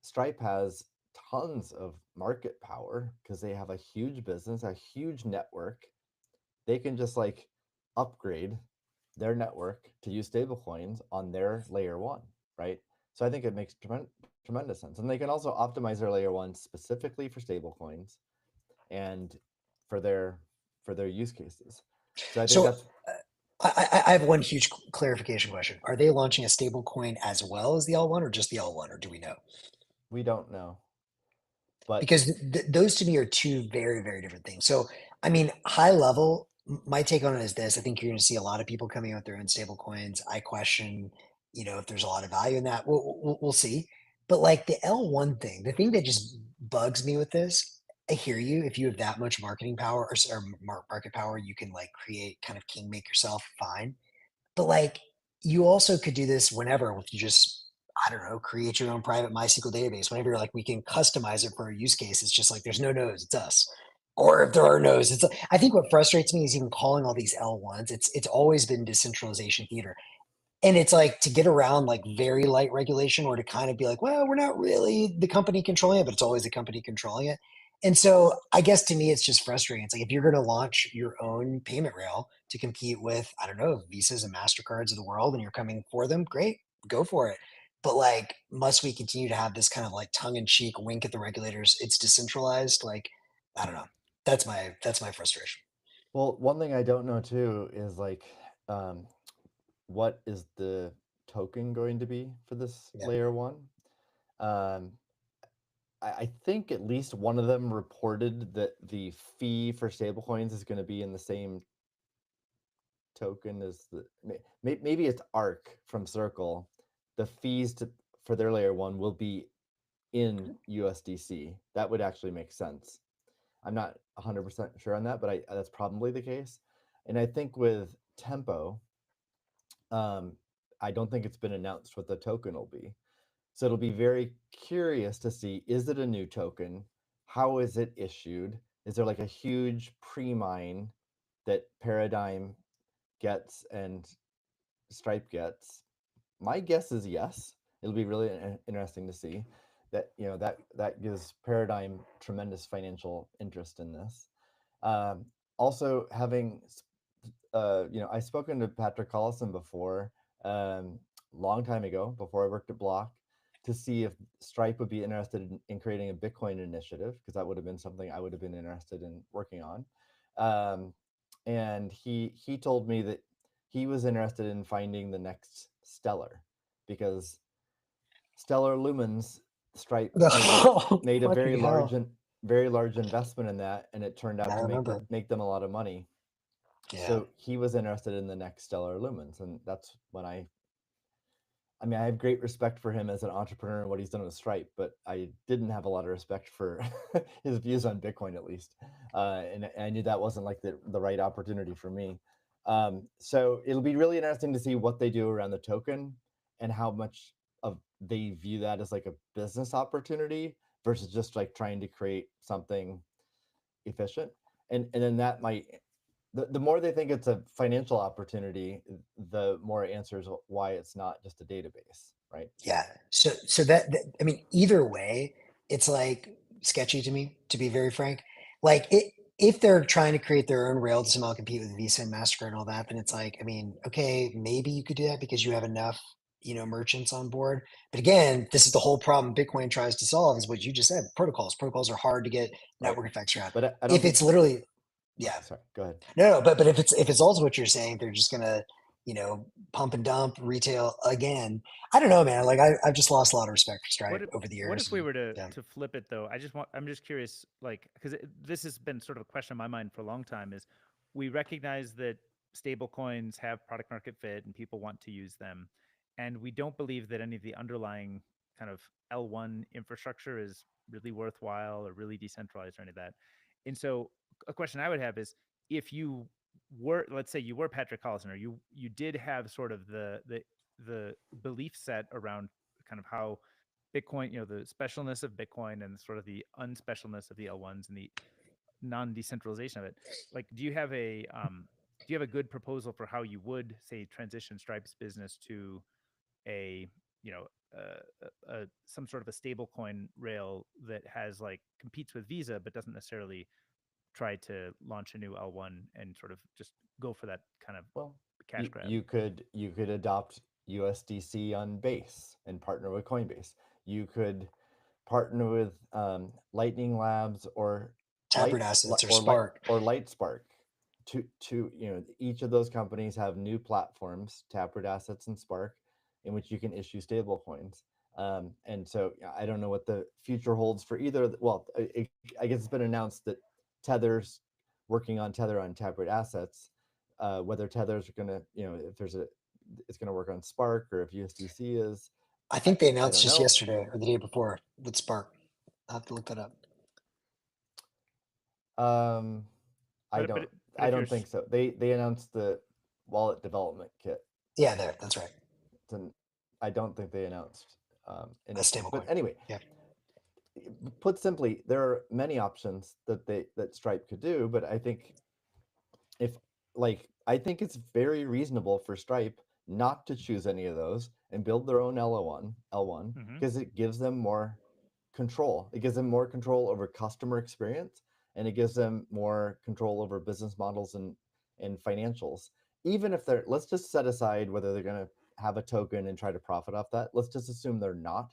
Stripe has tons of market power because they have a huge business, a huge network. They can just like upgrade their network to use stablecoins on their layer 1, right? So I think it makes tremendous sense. And they can also optimize their layer 1 specifically for stablecoins and for their use cases. So I think So that's I have one huge clarification question. Are they launching a stable coin as well as the L1 or just the L1, or do we know? we don't know. But Because those to me are two very, very different things. So, I mean, high level, my take on it is this. I think you're going to see a lot of people coming out with their own stable coins. I question, if there's a lot of value in that. We'll see. But like the L1 thing, the thing that just bugs me with this, I hear you. If you have that much marketing power or market power, you can like create kind of king make yourself, fine. But like you also could do this whenever if you just, I don't know, create your own private MySQL database. Whenever you're like, we can customize it for a use case. It's just like there's no nodes, it's us. Or if there are nodes, I think what frustrates me is even calling all these L1s. It's always been decentralization theater. And it's like to get around like very light regulation or to kind of be like, well, we're not really the company controlling it, but it's always the company controlling it. And so I guess to me, it's just frustrating. It's like if you're going to launch your own payment rail to compete with, I don't know, Visas and MasterCards of the world and you're coming for them, great, go for it. But like, must we continue to have this kind of like tongue in cheek wink at the regulators? It's decentralized. Like, I don't know. That's my frustration. well, one thing I don't know too is like, what is the token going to be for this Yeah. layer one? I think at least one of them reported that the fee for stablecoins is going to be in the same token as maybe it's ARC from Circle. The fees for their layer one will be in USDC. That would actually make sense. I'm not 100% sure on that, but that's probably the case. And I think with Tempo, I don't think it's been announced what the token will be. So it'll be very curious to see, is it a new token? How is it issued? Is there like a huge pre-mine that Paradigm gets and Stripe gets? My guess is yes. It'll be really interesting to see that, that gives Paradigm tremendous financial interest in this. Also having, I've spoken to Patrick Collison before, long time ago, before I worked at Block, to see if Stripe would be interested in creating a Bitcoin initiative, because that would have been something I would have been interested in working on. And he told me that he was interested in finding the next Stellar, because Stellar Lumens, Stripe made a very large investment in that, and it turned out to make them a lot of money. Yeah. So he was interested in the next Stellar Lumens, and that's when I have great respect for him as an entrepreneur and what he's done with Stripe, but I didn't have a lot of respect for his views on Bitcoin, at least. And I knew that wasn't like the right opportunity for me. So it'll be really interesting to see what they do around the token and how much of they view that as like a business opportunity versus just like trying to create something efficient. And then that might, the more they think it's a financial opportunity, the more answers why it's not just a database, right? Yeah. So that I mean, either way, it's like sketchy to me, to be very frank. Like if they're trying to create their own rail to somehow compete with Visa and MasterCard and all that, then it's like, I mean, okay, maybe you could do that because you have enough, merchants on board. But again, this is the whole problem Bitcoin tries to solve is what you just said. Protocols. Protocols are hard to get network effects around. But I don't If think it's literally, yeah. Sorry, go ahead. No, but if it's also what you're saying, they're just gonna, pump and dump retail again. I don't know, man. Like I've just lost a lot of respect for Stripe over the years. What if we were to flip it though? I'm just curious, like, because this has been sort of a question in my mind for a long time. Is we recognize that stable coins have product market fit and people want to use them, and we don't believe that any of the underlying kind of L1 infrastructure is really worthwhile or really decentralized or any of that. And so a question I would have is, if you were, let's say you were Patrick Collison, or you did have sort of the belief set around kind of how Bitcoin, the specialness of Bitcoin and sort of the unspecialness of the L1s and the non-decentralization of it. Like, do you have a good proposal for how you would say transition Stripe's business to a some sort of a stable coin rail that has like competes with Visa but doesn't necessarily try to launch a new L1 and sort of just go for that kind of cash grab? You could adopt USDC on Base and partner with Coinbase. You could partner with Lightning Labs or Taproot assets or Spark or Lightspark. Each of those companies have new platforms, Taproot assets and Spark, in which you can issue stable coins. And so I don't know what the future holds for either. Well, I guess it's been announced that Tether's working on Tether on Taproot assets. Whether Tether's going to, if it's going to work on Spark or if USDC is. I think they announced just yesterday or the day before with Spark. I'll have to look that up. I don't think so. They announced the wallet development kit. Yeah, that's right. I don't think they announced a stablecoin. But anyway, yeah. Put simply, there are many options that Stripe could do, but I think I think it's very reasonable for Stripe not to choose any of those and build their own L1 because it gives them more control. It gives them more control over customer experience, and it gives them more control over business models and financials. Even if let's just set aside whether they're going to have a token and try to profit off that. Let's just assume they're not.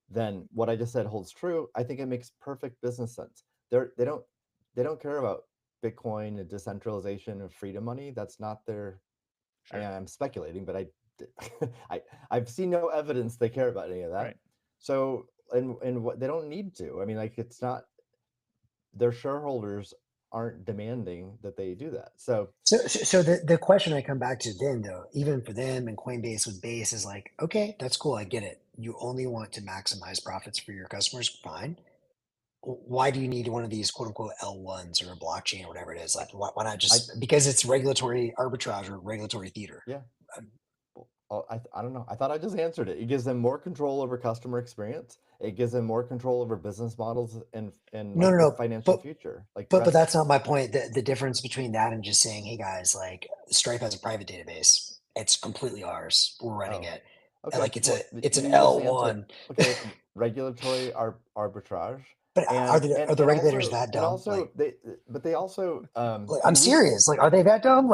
Then what I just said holds true. I think it makes perfect business sense. They don't care about Bitcoin and decentralization and freedom money. That's not their. Sure. I'm speculating, but I've seen no evidence they care about any of that. Right. So and what they don't need to. I mean, it's not. Their shareholders aren't demanding that they do that. So the question I come back to then, though, even for them and Coinbase with Base is like, okay, that's cool. I get it. You only want to maximize profits for your customers. Fine. Why do you need one of these quote unquote L1s or a blockchain or whatever it is? Like, why not just because it's regulatory arbitrage or regulatory theater? Yeah. I don't know. I thought I just answered it. It gives them more control over customer experience. It gives them more control over business models and financial future. But that's not my point. The difference between that and just saying, hey guys, like Stripe has a private database. It's completely ours. We're running it. Okay. Like it's an L1. Okay. Regulatory arbitrage. But are the regulators that dumb? And also, they also. I'm serious. Like, are they that dumb?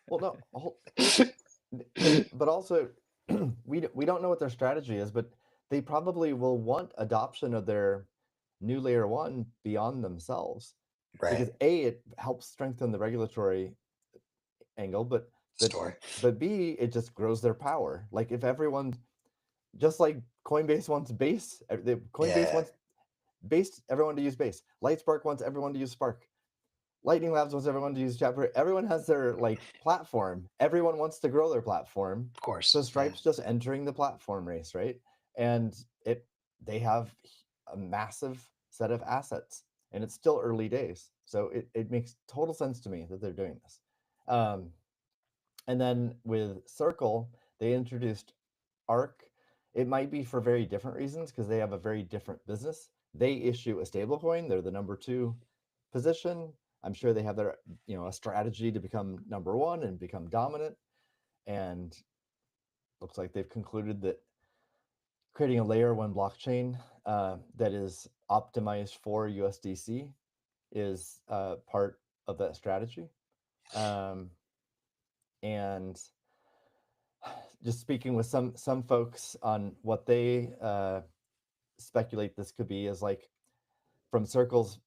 Well, no. But also, we don't know what their strategy is, but they probably will want adoption of their new layer one beyond themselves, right? Because it helps strengthen the regulatory angle, but B, it just grows their power. Like if everyone, just like Coinbase wants Base, wants Base everyone to use Base. Lightspark wants everyone to use Spark. Lightning Labs wants everyone to use Taproot. Everyone has their platform. Everyone wants to grow their platform. Of course. So Stripe's just entering the platform race, right? And they have a massive set of assets, and it's still early days. So it makes total sense to me that they're doing this. And then with Circle, they introduced Arc. It might be for very different reasons because they have a very different business. They issue a stablecoin. They're the number 2 position. I'm sure they have their, a strategy to become number 1 and become dominant. And looks like they've concluded that creating a layer 1 blockchain that is optimized for USDC is part of that strategy. And just speaking with some folks on what they speculate this could be is from Circle's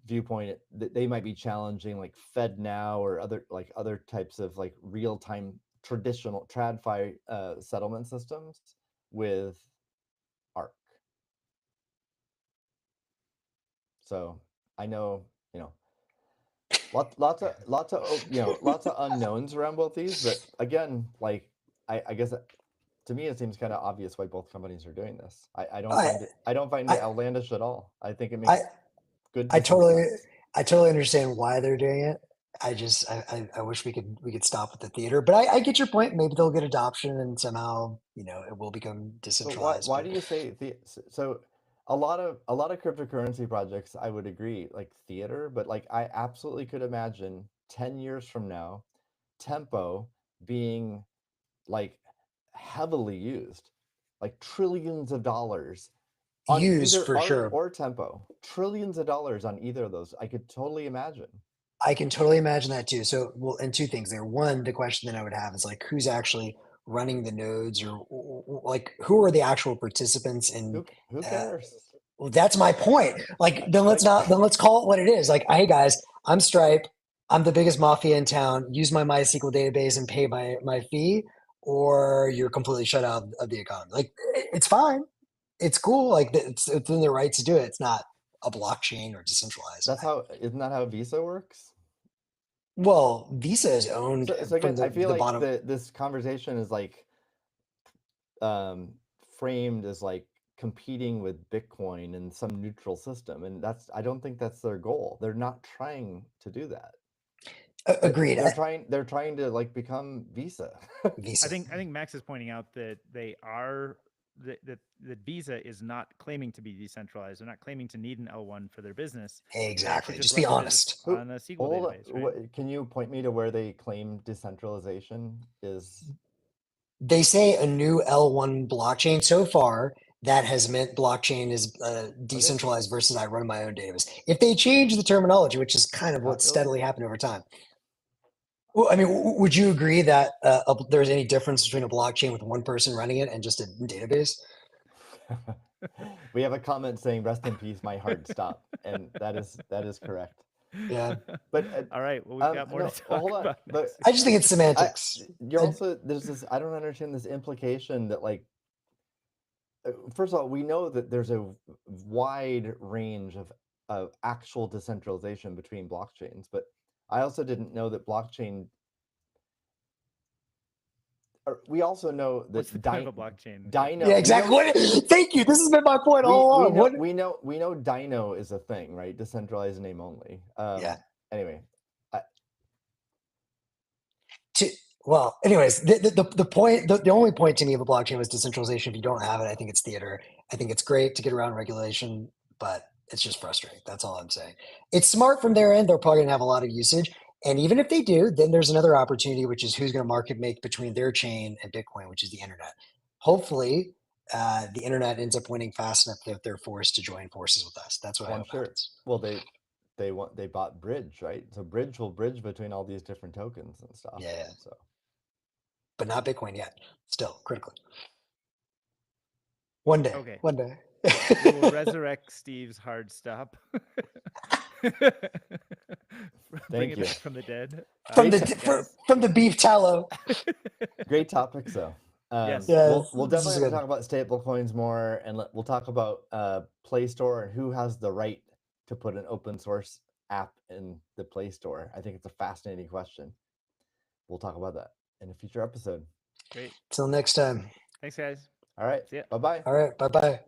viewpoint, they might be challenging FedNow or other types of real-time traditional TradFi settlement systems with Arc. So I know lots of unknowns around both these, but again, I guess to me it seems kind of obvious why both companies are doing this. I don't find it outlandish at all. I think it makes good. I totally understand why they're doing it. I wish we could stop with the theater, but I get your point. Maybe they'll get adoption and somehow it will become decentralized. So why do you say so? A lot of cryptocurrency projects, I would agree, theater, but I absolutely could imagine 10 years from now, Tempo being heavily used, trillions of dollars on used for Arc sure, or Tempo, trillions of dollars on either of those. I could totally imagine. I can totally imagine that too. So, and two things there. One, the question that I would have is who's actually running the nodes, or who are the actual participants in? Who cares? Well, that's my point. Like, then let's call it what it is. Like, hey guys, I'm Stripe. I'm the biggest mafia in town. Use my MySQL database and pay my fee, or you're completely shut out of the economy. Like, it's fine. It's cool. Like, it's in their right to do it. It's not a blockchain or decentralized. Isn't that how Visa works? Well, Visa is owned. So again, I feel like bottom. this conversation is like framed as like competing with Bitcoin in some neutral system, and I don't think that's their goal. They're not trying to do that. Agreed. They're trying to like become Visa. Visa. I think Max is pointing out that they are that Visa is not claiming to be decentralized. They're not claiming to need an L1 for their business. Exactly. Just be honest. On a SQL database, right? Can you point me to where they claim decentralization is? They say a new L1 blockchain. So far, that has meant blockchain is decentralized versus I run my own database. If they change the terminology, which is kind of what's steadily happened over time. Well, I mean, would you agree that there's any difference between a blockchain with one person running it and just a database? We have a comment saying "Rest in peace, my heart stopped," and that is correct. Yeah. But all right, well, we've got more to talk about. But I just think it's semantics. There's this. I don't understand this implication that like. First of all, we know that there's a wide range of actual decentralization between blockchains, but I also didn't know that blockchain. We also know that What's the point of a blockchain? Dino. Yeah, exactly. Thank you. This has been my point all along. We know Dino is a thing, right? Decentralized name only. Yeah. Anyway. Well, anyways, the point, the only point to me of a blockchain was decentralization. If you don't have it, I think it's theater. I think it's great to get around regulation, but it's just frustrating. That's all I'm saying. It's smart from their end. They're probably going to have a lot of usage. And even if they do, then there's another opportunity, which is who's going to market make between their chain and Bitcoin, which is the internet. Hopefully, the internet ends up winning fast enough that they're forced to join forces with us. That's what I hope happens. Well, they bought Bridge, right? So Bridge will bridge between all these different tokens and stuff. Yeah. So, but not Bitcoin yet. Still, critically. One day. Okay. One day. We will resurrect Steve's hard stop. Bring it back from the dead. From the beef tallow. Great topics, though. Yes. We'll definitely talk about stable coins more, and we'll talk about Play Store and who has the right to put an open source app in the Play Store. I think it's a fascinating question. We'll talk about that in a future episode. Great. Till next time. Thanks, guys. All right. See ya. Bye-bye. All right. Bye-bye.